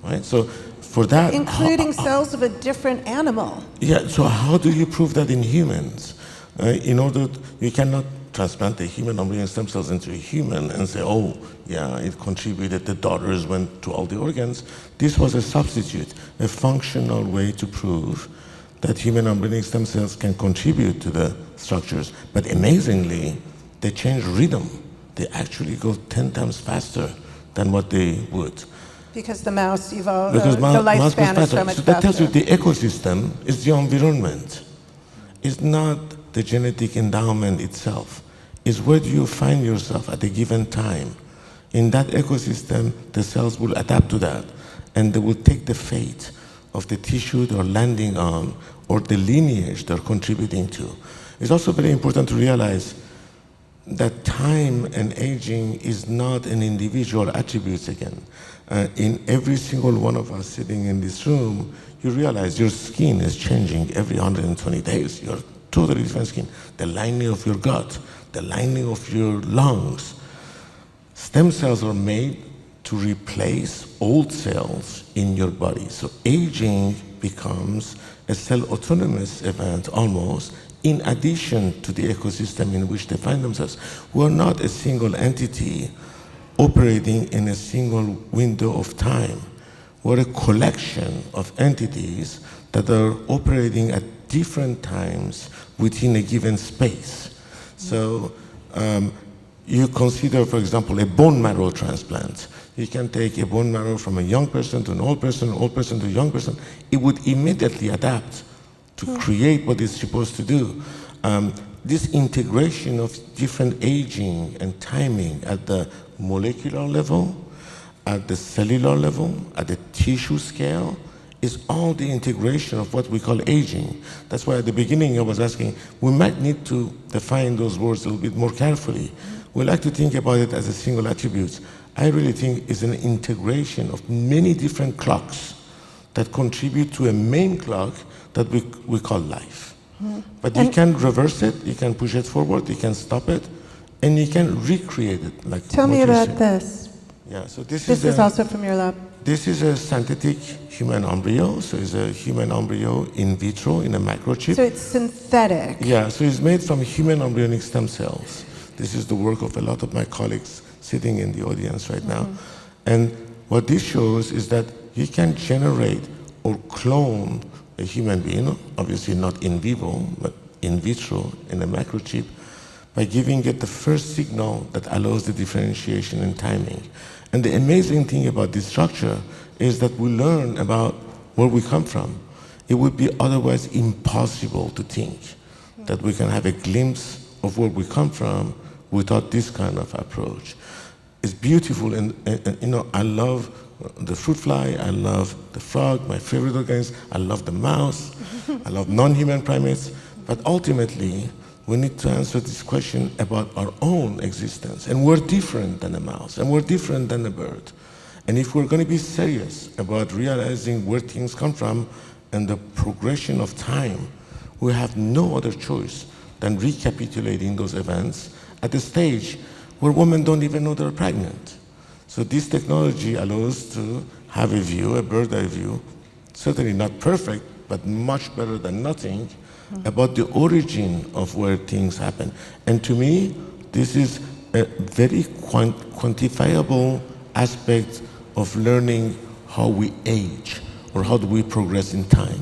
right? So for that... Including cells of a different animal. Yeah, so how do you prove that in humans? You cannot transplant the human embryonic stem cells into a human and say, oh, yeah, it contributed, the daughters went to all the organs. This was a substitute, a functional way to prove that human embryonic stem cells can contribute to the structures. But amazingly, they change rhythm. They actually go 10 times faster than what they would. Because the mouse evolved, because the lifespan is so much faster. So that tells you faster. the ecosystem is the environment. It's not the genetic endowment itself. It's where do you find yourself at a given time. In that ecosystem, the cells will adapt to that, and they will take the fate of the tissue they're landing on or the lineage they're contributing to. It's also very important to realize that time and aging is not an individual attribute again. In every single one of us sitting in this room, you realize your skin is changing every 120 days. You're totally different skin. The lining of your gut, the lining of your lungs. Stem cells are made to replace old cells in your body. So aging becomes a cell-autonomous event almost, in addition to the ecosystem in which they find themselves. We're not a single entity operating in a single window of time. We're a collection of entities that are operating at different times within a given space. So you consider, for example, a bone marrow transplant. You can take a bone marrow from a young person to an old person to a young person. It would immediately adapt to create what it's supposed to do. This integration of different aging and timing at the molecular level, at the cellular level, at the tissue scale, is all the integration of what we call aging. That's why at the beginning I was asking, we might need to define those words a little bit more carefully. We like to think about it as a single attribute. I really think it's an integration of many different clocks that contribute to a main clock that we call life. But you can reverse it, you can push it forward, you can stop it, and you can recreate it. Like Tell me about this. Yeah, so this is also from your lab. This is a synthetic human embryo. So it's a human embryo in vitro in a microchip. So it's synthetic. Yeah, so it's made from human embryonic stem cells. This is the work of a lot of my colleagues sitting in the audience right now. And what this shows is that you can generate or clone a human being, obviously not in vivo, but in vitro in a microchip, by giving it the first signal that allows the differentiation and timing. And the amazing thing about this structure is that we learn about where we come from. It would be otherwise impossible to think that we can have a glimpse of where we come from without this kind of approach. It's beautiful, and I love the fruit fly, I love the frog, my favorite organism, I love the mouse, I love non-human primates, but ultimately, we need to answer this question about our own existence. And we're different than a mouse, and we're different than a bird. And if we're going to be serious about realizing where things come from and the progression of time, we have no other choice than recapitulating those events at a stage where women don't even know they're pregnant. So this technology allows to have a view, a bird's eye view, certainly not perfect, but much better than nothing, about the origin of where things happen. And to me, this is a very quantifiable aspect of learning how we age or how do we progress in time.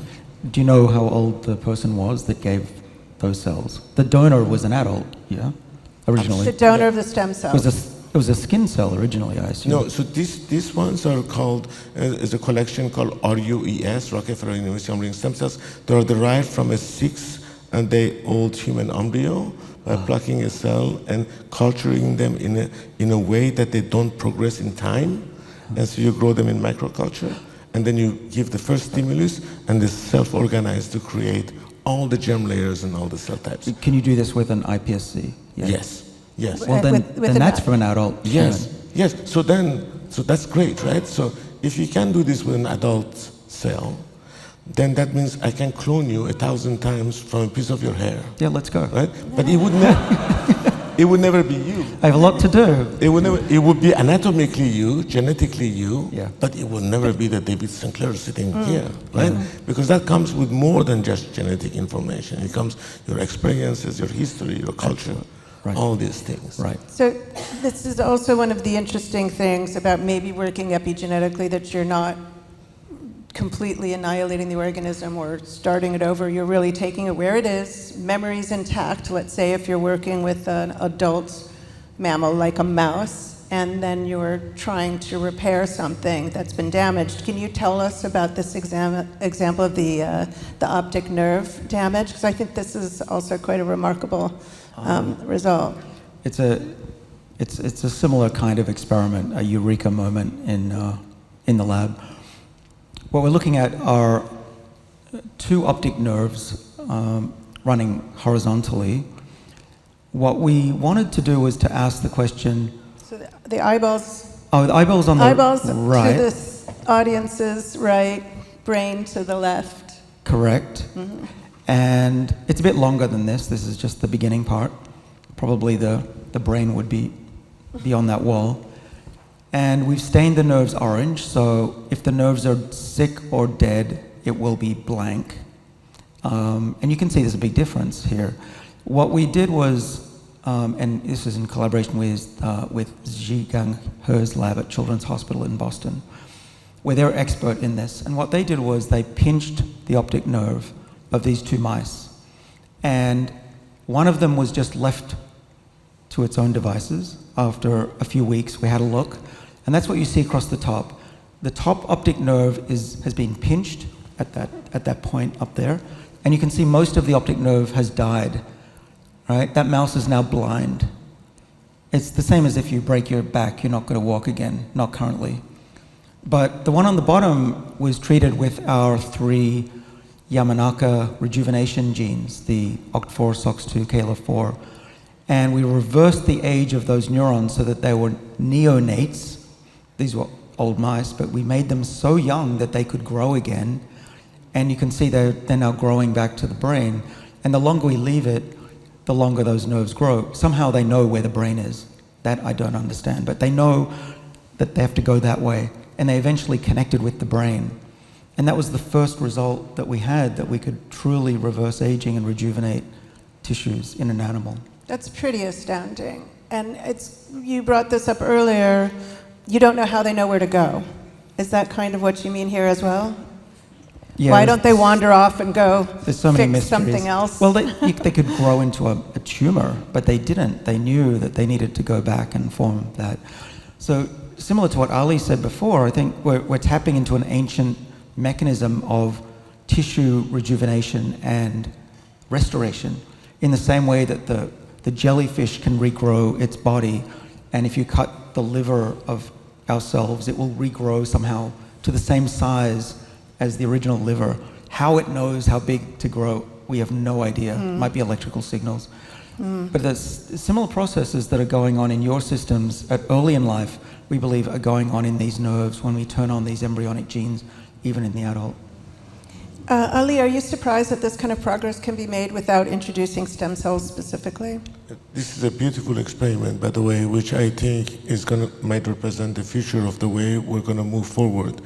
Do you know how old the person was that gave those cells? The donor was an adult, yeah? Originally. The donor of the stem cells. It was a skin cell originally, I assume. No, so these ones are called, is a collection called RUES, Rockefeller University Embryonic Stem Cells. They are derived from a 6-day-old human embryo by plucking a cell and culturing them in a way that they don't progress in time. And so you grow them in microculture, and then you give the first stimulus, and they self-organize to create all the germ layers and all the cell types. Can you do this with an iPSC? Yeah. Yes. Well, then that's for an adult. Yes, human. yes. So that's great, right? So if you can do this with an adult cell, then that means I can clone you 1,000 times from a piece of your hair. Yeah, let's go. Right? But it would never be you. I have a lot to do. It would be anatomically you, genetically you, Yeah. but it would never be the David Sinclair sitting here, right? Because that comes with more than just genetic information. It comes your experiences, your history, your culture, all these things. Right. So this is also one of the interesting things about maybe working epigenetically, that you're not completely annihilating the organism or starting it over. You're really taking it where it is, memories intact, let's say if you're working with an adult mammal like a mouse, and then you're trying to repair something that's been damaged. Can you tell us about this example of the optic nerve damage? Because I think this is also quite a remarkable result. It's a similar kind of experiment, a eureka moment in the lab. What we're looking at are 2 optic nerves running horizontally. What we wanted to do was to ask the question. So the eyeballs. Oh, the eyeballs on the right. To this audience's right, brain to the left. Correct. Mm-hmm. And it's a bit longer than this. This is just the beginning part. Probably the brain would be on that wall. And we've stained the nerves orange, so if the nerves are sick or dead, it will be blank. And you can see there's a big difference here. What we did was, and this is in collaboration with Zhigang He's lab at Children's Hospital in Boston, where they're expert in this. And what they did was they pinched the optic nerve of these 2 mice. And one of them was just left to its own devices. After a few weeks, we had a look. And that's what you see across the top. The top optic nerve has been pinched at that point up there. And you can see most of the optic nerve has died. Right? That mouse is now blind. It's the same as if you break your back, you're not going to walk again, not currently. But the one on the bottom was treated with our 3 Yamanaka rejuvenation genes, the OCT4, SOX2, KLF4. And we reversed the age of those neurons so that they were neonates. These were old mice, but we made them so young that they could grow again. And you can see they're now growing back to the brain. And the longer we leave it, the longer those nerves grow. Somehow they know where the brain is. That I don't understand. But they know that they have to go that way. And they eventually connected with the brain. And that was the first result that we had, that we could truly reverse aging and rejuvenate tissues in an animal. That's pretty astounding. And you brought this up earlier. You don't know how they know where to go. Is that kind of what you mean here as well? Yeah, why don't they wander off and go there's so many fix something else? Well, they could grow into a tumor, but they didn't. They knew that they needed to go back and form that. So similar to what Ali said before, I think we're tapping into an ancient mechanism of tissue rejuvenation and restoration, in the same way that the jellyfish can regrow its body, and if you cut the liver of ourselves, it will regrow somehow to the same size as the original liver. How it knows how big to grow, we have no idea. It might be electrical signals. But there's similar processes that are going on in your systems at early in life, we believe are going on in these nerves when we turn on these embryonic genes, even in the adult. Ali, are you surprised that this kind of progress can be made without introducing stem cells specifically? This is a beautiful experiment, by the way, which I think might represent the future of the way we're going to move forward.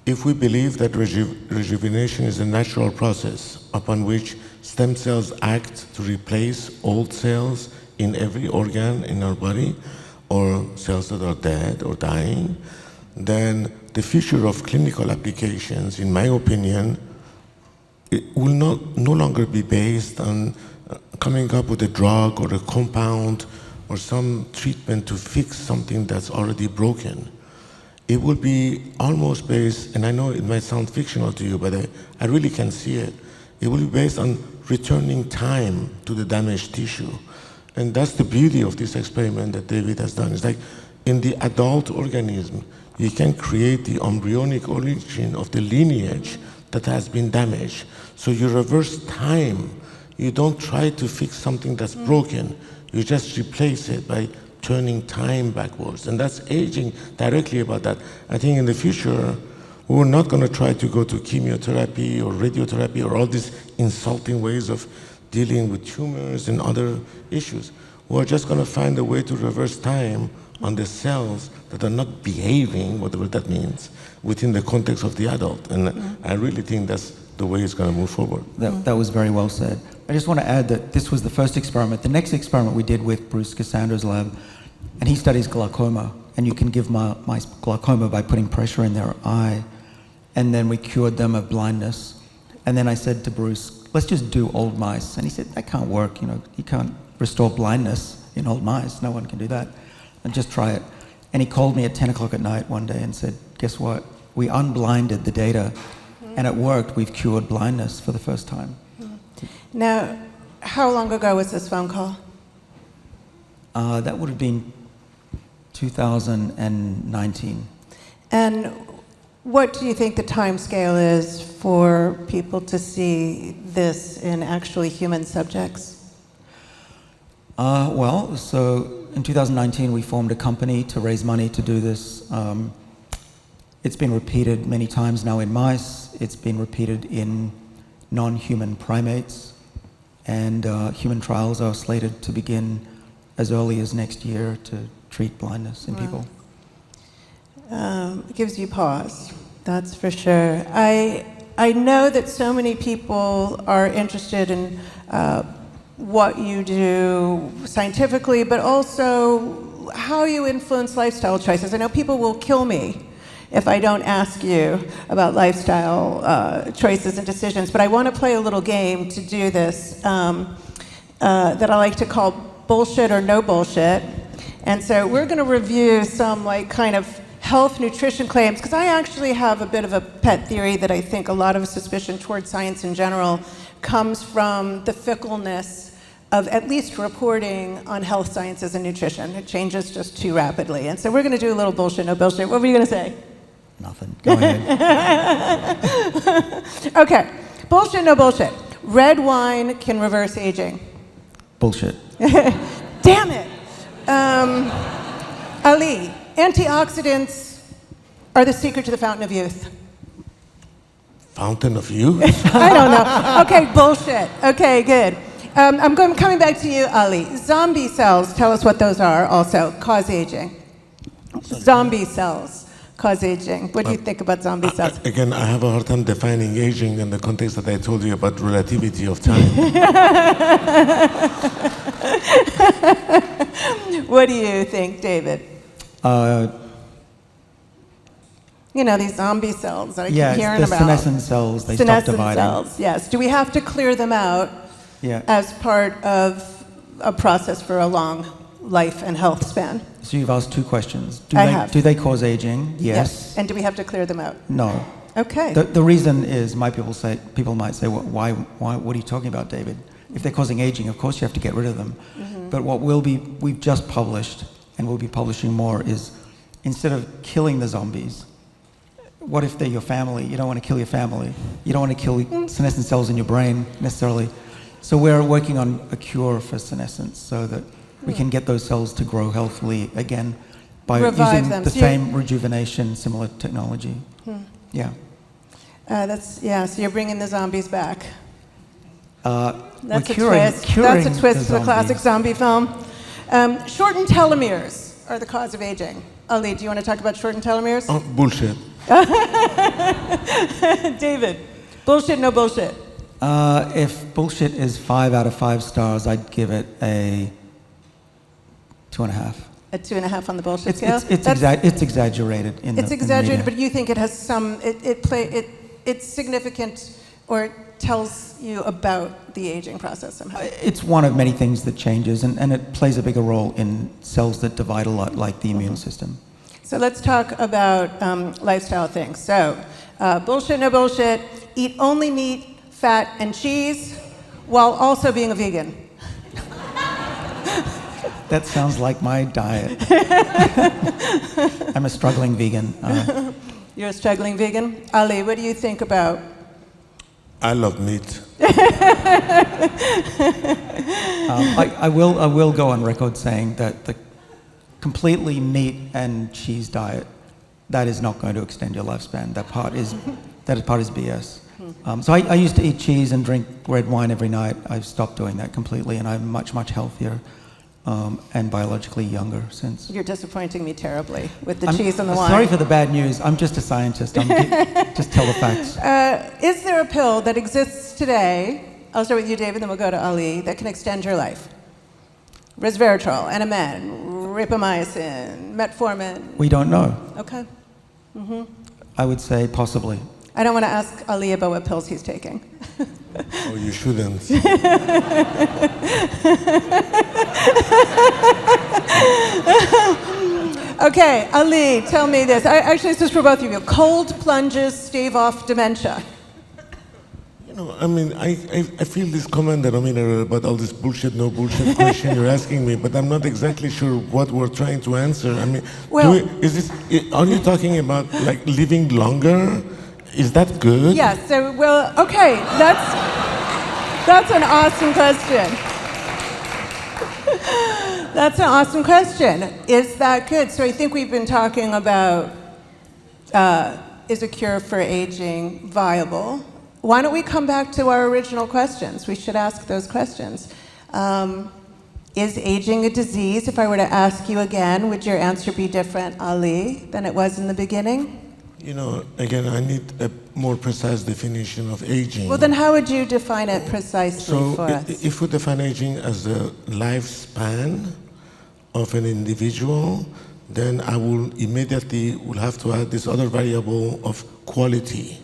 if we believe that rejuvenation is a natural process upon which stem cells act to replace old cells in every organ in our body, or cells that are dead or dying, then the future of clinical applications, in my opinion, it will no longer be based on coming up with a drug or a compound or some treatment to fix something that's already broken. It will be almost based, and I know it might sound fictional to you, but I really can see it. It will be based on returning time to the damaged tissue. And that's the beauty of this experiment that David has done. It's like in the adult organism, you can create the embryonic origin of the lineage that has been damaged. So you reverse time. You don't try to fix something that's broken. You just replace it by turning time backwards. And that's aging directly about that. I think in the future, we're not going to try to go to chemotherapy or radiotherapy or all these insulting ways of dealing with tumors and other issues. We're just going to find a way to reverse time on the cells that are not behaving, whatever that means, within the context of the adult. And I really think that's the way it's going to move forward. That was very well said. I just want to add that this was the first experiment. The next experiment we did with Bruce Cassandra's lab, and he studies glaucoma, and you can give mice glaucoma by putting pressure in their eye, and then we cured them of blindness. And then I said to Bruce, let's just do old mice. And he said, that can't work, you can't restore blindness in old mice, no one can do that. And just try it. And he called me at 10 o'clock at night one day and said, guess what? We unblinded the data, and it worked. We've cured blindness for the first time. Now, how long ago was this phone call? That would have been 2019. And what do you think the time scale is for people to see this in actually human subjects? Well, so in 2019 we formed a company to raise money to do this. It's been repeated many times now in mice. It's been repeated in non-human primates. And human trials are slated to begin as early as next year to treat blindness in people. It gives you pause, that's for sure. I know that so many people are interested in what you do scientifically, but also how you influence lifestyle choices. I know people will kill me if I don't ask you about lifestyle choices and decisions, but I want to play a little game to do this that I like to call bullshit or no bullshit. And so we're going to review some kind of health nutrition claims, because I actually have a bit of a pet theory that I think a lot of suspicion towards science in general comes from the fickleness of at least reporting on health sciences and nutrition. It changes just too rapidly. And so we're going to do a little bullshit, no bullshit. What were you going to say? Nothing. Go ahead. Okay. Bullshit, no bullshit. Red wine can reverse aging. Bullshit. Damn it. Ali, antioxidants are the secret to the fountain of youth. Fountain of youth? I don't know. Okay, bullshit. Okay, good. I'm coming back to you, Ali. Zombie cells, tell us what those are also, cause aging. Zombie cells cause aging. What do you think about zombie cells? Again, I have a hard time defining aging in the context that I told you about relativity of time. What do you think, David? These zombie cells that I keep hearing about. Yeah, the senescent cells, they stop dividing. Cells, yes. Do we have to clear them out as part of a process for a long life and health span? So you've asked two questions. Do they cause aging? Yes. And do we have to clear them out? No. Okay. The reason is, people might say, well, why, what are you talking about, David? If they're causing aging, of course you have to get rid of them. Mm-hmm. But what we've just published, and we'll be publishing more, is instead of killing the zombies, what if they're your family? You don't want to kill your family. You don't want to kill senescent cells in your brain, necessarily. So we're working on a cure for senescence so that we can get those cells to grow healthily again by using the same rejuvenation, similar technology. Yeah. So you're bringing the zombies back. That's a twist. That's a twist to the classic zombie film. Shortened telomeres are the cause of aging. Ali, do you want to talk about shortened telomeres? Bullshit. David, bullshit, no bullshit? If bullshit is 5 out of 5 stars, I'd give it a 2.5. A 2.5 on the bullshit scale? It's exaggerated in the It's exaggerated, in the but you think it has some, it's significant or tells you about the aging process somehow? It's one of many things that changes, and it plays a bigger role in cells that divide a lot, like the immune system. So let's talk about lifestyle things. So, bullshit, no bullshit, eat only meat, fat, and cheese, while also being a vegan. That sounds like my diet. I'm a struggling vegan. You're a struggling vegan? Ali, what do you think about? I love meat. I will go on record saying that the completely meat and cheese diet, that is not going to extend your lifespan. That part is BS. So I used to eat cheese and drink red wine every night. I've stopped doing that completely, and I'm much, much healthier and biologically younger since. You're disappointing me terribly with the cheese and the wine. Sorry for the bad news. I'm just a scientist. Just tell the facts. Is there a pill that exists today, I'll start with you, David, then we'll go to Ali, that can extend your life? Resveratrol, NMN, ripamycin, metformin. We don't know. Okay. I would say possibly. I don't want to ask Ali about what pills he's taking. Oh, you shouldn't. Okay, Ali, tell me this. Actually, this is for both of you. Cold plunges stave off dementia. You know, I mean, I feel this comment that about all this bullshit, no bullshit question you're asking me, but I'm not exactly sure what we're trying to answer. I mean, well, are you talking about like living longer? Is that good? Yes. Yeah, so, well, okay, that's an awesome question. That's an awesome question. Is that good? So I think we've been talking about, is a cure for aging viable? Why don't we come back to our original questions? We should ask those questions. Is aging a disease? If I were to ask you again, would your answer be different, Ali, than it was in the beginning? You know, again, I need a more precise definition of aging. Well, then how would you define it precisely for us? If we define aging as the lifespan of an individual, then I will immediately have to add this other variable of quality.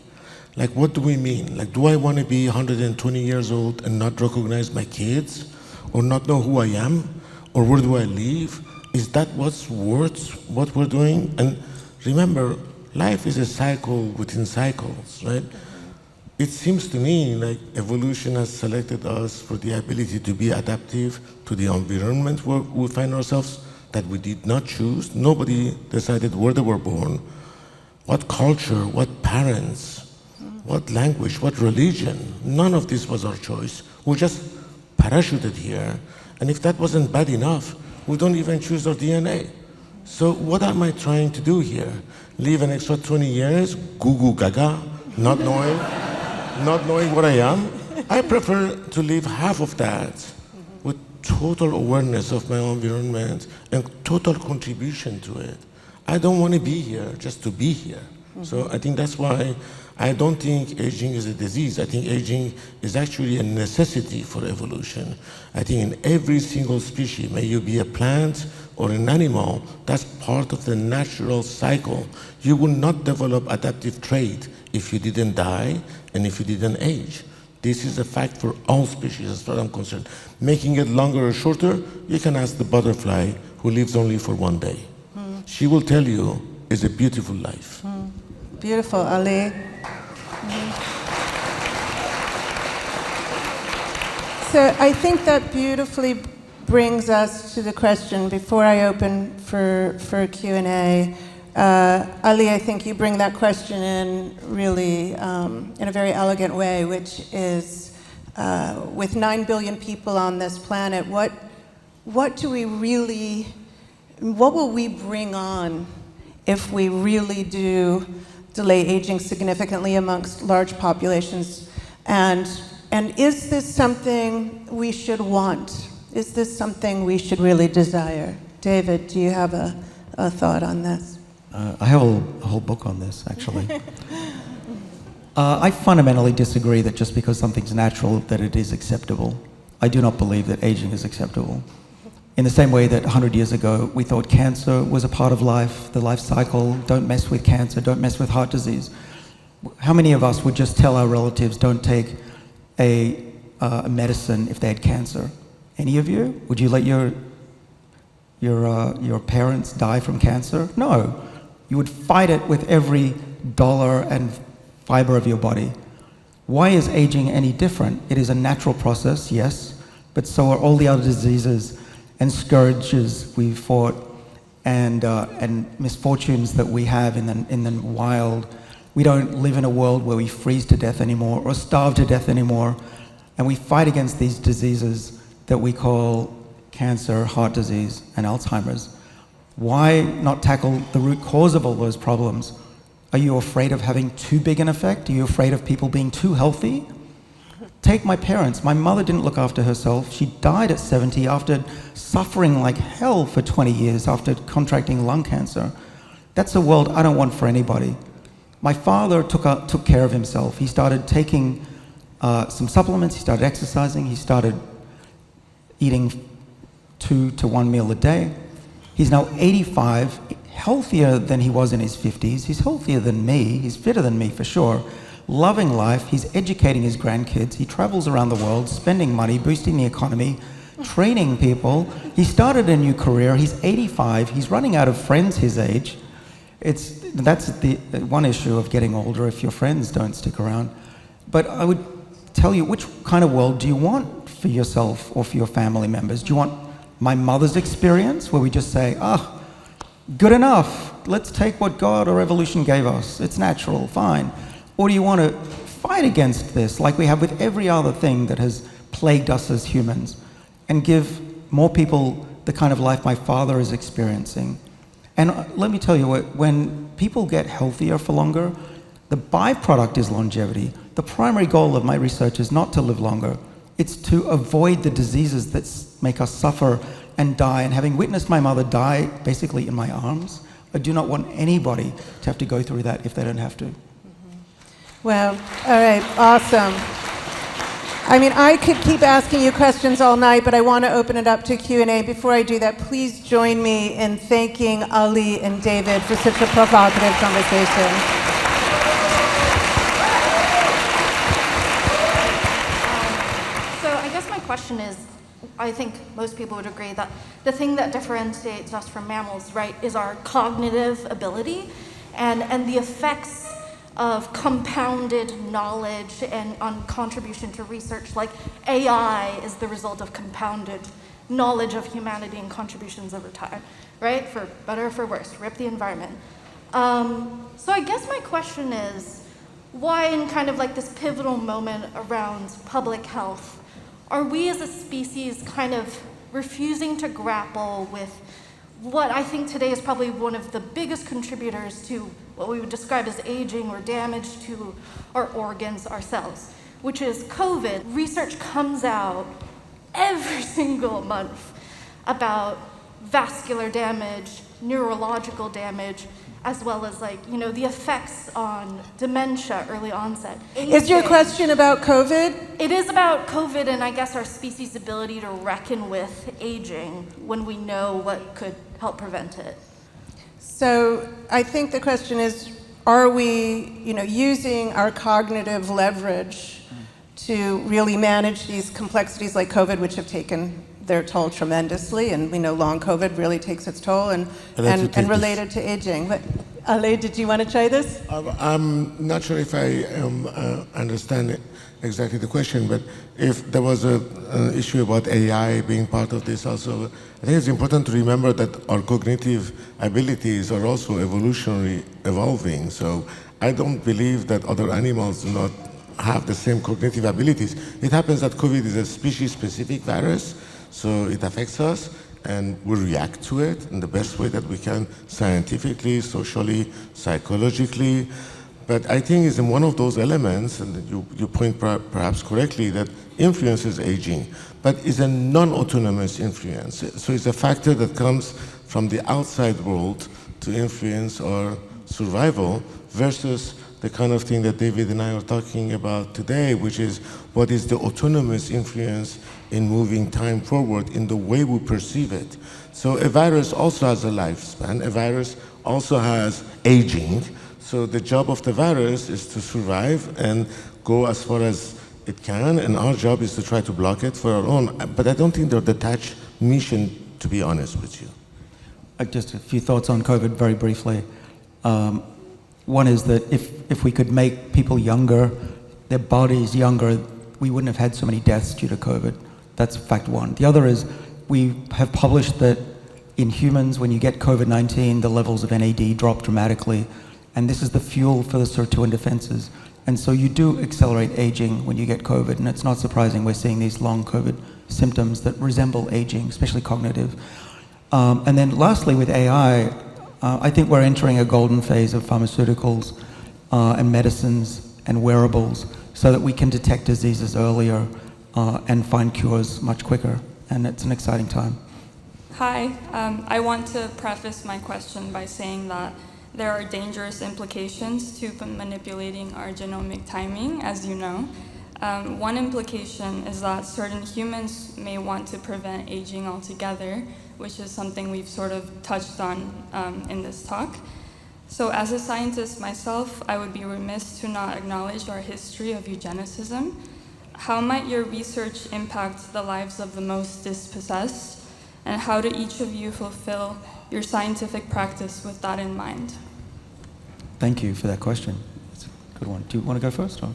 Like, what do we mean? Like, do I want to be 120 years old and not recognize my kids? Or not know who I am? Or where do I live? Is that what's worth what we're doing? And remember, life is a cycle within cycles, right? It seems to me like evolution has selected us for the ability to be adaptive to the environment where we find ourselves that we did not choose. Nobody decided where they were born, what culture, what parents, what language, what religion. None of this was our choice. We just parachuted here. And if that wasn't bad enough, we don't even choose our DNA. So what am I trying to do here? Live an extra 20 years, goo gaga, not knowing what I am? I prefer to live half of that with total awareness of my environment and total contribution to it. I don't want to be here just to be here. So I think that's why I don't think aging is a disease. I think aging is actually a necessity for evolution. I think in every single species, may you be a plant or an animal, that's part of the natural cycle. You will not develop adaptive trait if you didn't die and if you didn't age. This is a fact for all species as far as I'm concerned. Making it longer or shorter, you can ask the butterfly who lives only for one day. She will tell you it's a beautiful life. Beautiful, Ali. So I think that beautifully brings us to the question, before I open for Q&A, Ali, I think you bring that question in really in a very elegant way, which is, with 9 billion people on this planet, what will we bring on if we really do delay aging significantly amongst large populations? And is this something we should want? Is this something we should really desire? David, do you have a thought on this? I have a whole book on this, actually. I fundamentally disagree that just because something's natural, that it is acceptable. I do not believe that aging is acceptable. In the same way that 100 years ago, we thought cancer was a part of life, the life cycle, don't mess with cancer, don't mess with heart disease. How many of us would just tell our relatives, don't take a medicine if they had cancer? Any of you? Would you let your parents die from cancer? No. You would fight it with every dollar and fiber of your body. Why is aging any different? It is a natural process, yes, but so are all the other diseases and scourges we've fought and misfortunes that we have in the wild. We don't live in a world where we freeze to death anymore or starve to death anymore, and we fight against these diseases that we call cancer, heart disease, and Alzheimer's. Why not tackle the root cause of all those problems? Are you afraid of having too big an effect? Are you afraid of people being too healthy? Take my parents. My mother didn't look after herself. She died at 70 after suffering like hell for 20 years after contracting lung cancer. That's a world I don't want for anybody. My father took care of himself. He started taking some supplements. He started exercising. He started eating 2 to 1 meal a day. He's now 85, healthier than he was in his 50s. He's healthier than me. He's fitter than me for sure. Loving life. He's educating his grandkids. He travels around the world, spending money, boosting the economy, training people. He started a new career. He's 85. He's running out of friends his age. That's the one issue of getting older if your friends don't stick around. But I would tell you, which kind of world do you want for yourself or for your family members? Do you want my mother's experience, where we just say, good enough, let's take what God or evolution gave us, it's natural, fine? Or do you want to fight against this, like we have with every other thing that has plagued us as humans, and give more people the kind of life my father is experiencing? And let me tell you, when people get healthier for longer, the byproduct is longevity. The primary goal of my research is not to live longer. It's to avoid the diseases that make us suffer and die. And having witnessed my mother die basically in my arms, I do not want anybody to have to go through that if they don't have to. Well, all right, awesome. I mean, I could keep asking you questions all night, but I want to open it up to Q&A. Before I do that, please join me in thanking Ali and David for such a provocative conversation. Question is, I think most people would agree that the thing that differentiates us from mammals, right, is our cognitive ability and the effects of compounded knowledge and on contribution to research. Like AI is the result of compounded knowledge of humanity and contributions over time, right? For better or for worse, rip the environment. So I guess my question is, why in kind of like this pivotal moment around public health, are we as a species kind of refusing to grapple with what I think today is probably one of the biggest contributors to what we would describe as aging or damage to our organs, our cells, which is COVID? Research comes out every single month about vascular damage, neurological damage, as well as the effects on dementia, early onset. Is your question about COVID? It is about COVID and I guess our species' ability to reckon with aging when we know what could help prevent it. So I think the question is, are we, using our cognitive leverage to really manage these complexities like COVID, which have taken their toll tremendously, and we know long COVID really takes its toll, and related to aging. But Ale, did you want to try this? I'm not sure if I understand exactly the question, but if there was an issue about AI being part of this also, I think it's important to remember that our cognitive abilities are also evolutionary evolving. So I don't believe that other animals do not have the same cognitive abilities. It happens that COVID is a species-specific virus, so it affects us, and we react to it in the best way that we can, scientifically, socially, psychologically. But I think it's in one of those elements, and you point perhaps correctly, that influences aging, but is a non-autonomous influence. So it's a factor that comes from the outside world to influence our survival versus the kind of thing that David and I are talking about today, which is what is the autonomous influence in moving time forward in the way we perceive it. So a virus also has a lifespan. A virus also has aging. So the job of the virus is to survive and go as far as it can, and our job is to try to block it for our own. But I don't think they're detached mission, to be honest with you. Just a few thoughts on COVID very briefly. One is that if we could make people younger, their bodies younger, we wouldn't have had so many deaths due to COVID. That's fact one. The other is we have published that in humans, when you get COVID-19, the levels of NAD drop dramatically, and this is the fuel for the sirtuin defenses. And so you do accelerate aging when you get COVID, and it's not surprising we're seeing these long COVID symptoms that resemble aging, especially cognitive. And then lastly, with AI, I think we're entering a golden phase of pharmaceuticals and medicines and wearables so that we can detect diseases earlier and find cures much quicker. And it's an exciting time. Hi, I want to preface my question by saying that there are dangerous implications to manipulating our genomic timing, as you know. One implication is that certain humans may want to prevent aging altogether, which is something we've sort of touched on in this talk. So as a scientist myself, I would be remiss to not acknowledge our history of eugenicism. How might your research impact the lives of the most dispossessed? And how do each of you fulfill your scientific practice with that in mind? Thank you for that question. It's a good one. Do you want to go first? Or?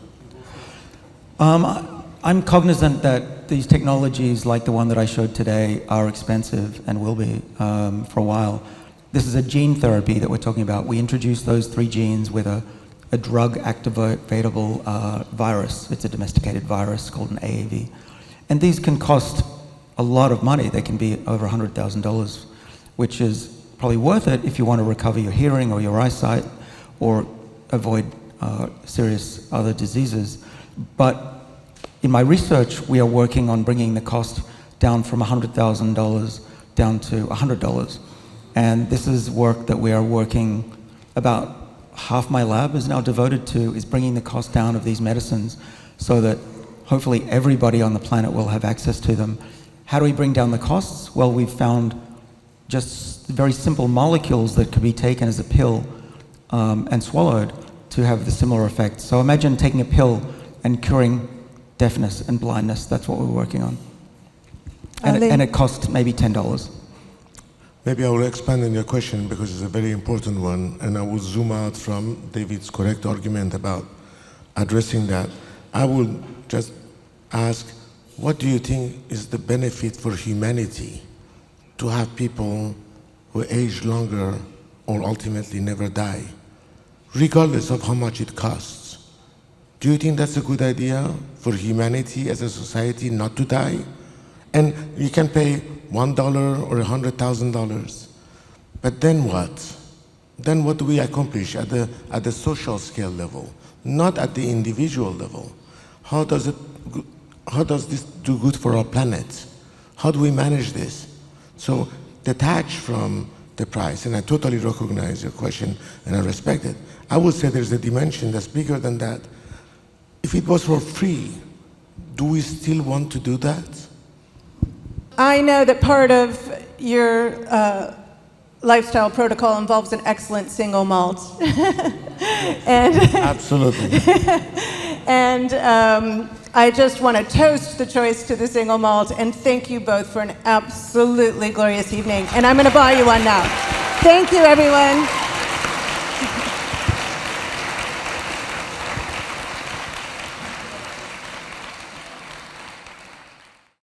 I'm cognizant that these technologies, like the one that I showed today, are expensive and will be for a while. This is a gene therapy that we're talking about. We introduced those 3 genes with a drug activatable virus. It's a domesticated virus called an AAV. And these can cost a lot of money. They can be over $100,000, which is probably worth it if you want to recover your hearing or your eyesight or avoid serious other diseases. But in my research, we are working on bringing the cost down from $100,000 down to $100. And this is work that we are working, about half my lab is now devoted to, is bringing the cost down of these medicines so that hopefully everybody on the planet will have access to them. How do we bring down the costs? Well, we've found just very simple molecules that could be taken as a pill and swallowed to have the similar effect. So imagine taking a pill and curing deafness and blindness. That's what we're working on. And it costs maybe $10. Maybe I will expand on your question because it's a very important one, and I will zoom out from David's correct argument about addressing that. I will just ask, what do you think is the benefit for humanity to have people who age longer or ultimately never die, regardless of how much it costs? Do you think that's a good idea for humanity as a society not to die? And you can pay $1 or $100,000, but then what? Then what do we accomplish at the social scale level, not at the individual level? How does this do good for our planet? How do we manage this? So detached from the price, and I totally recognize your question and I respect it. I would say there's a dimension that's bigger than that. If it was for free, do we still want to do that? I know that part of your lifestyle protocol involves an excellent single malt. And Absolutely. And I just want to toast the choice to the single malt and thank you both for an absolutely glorious evening. And I'm going to buy you one now. Thank you, everyone.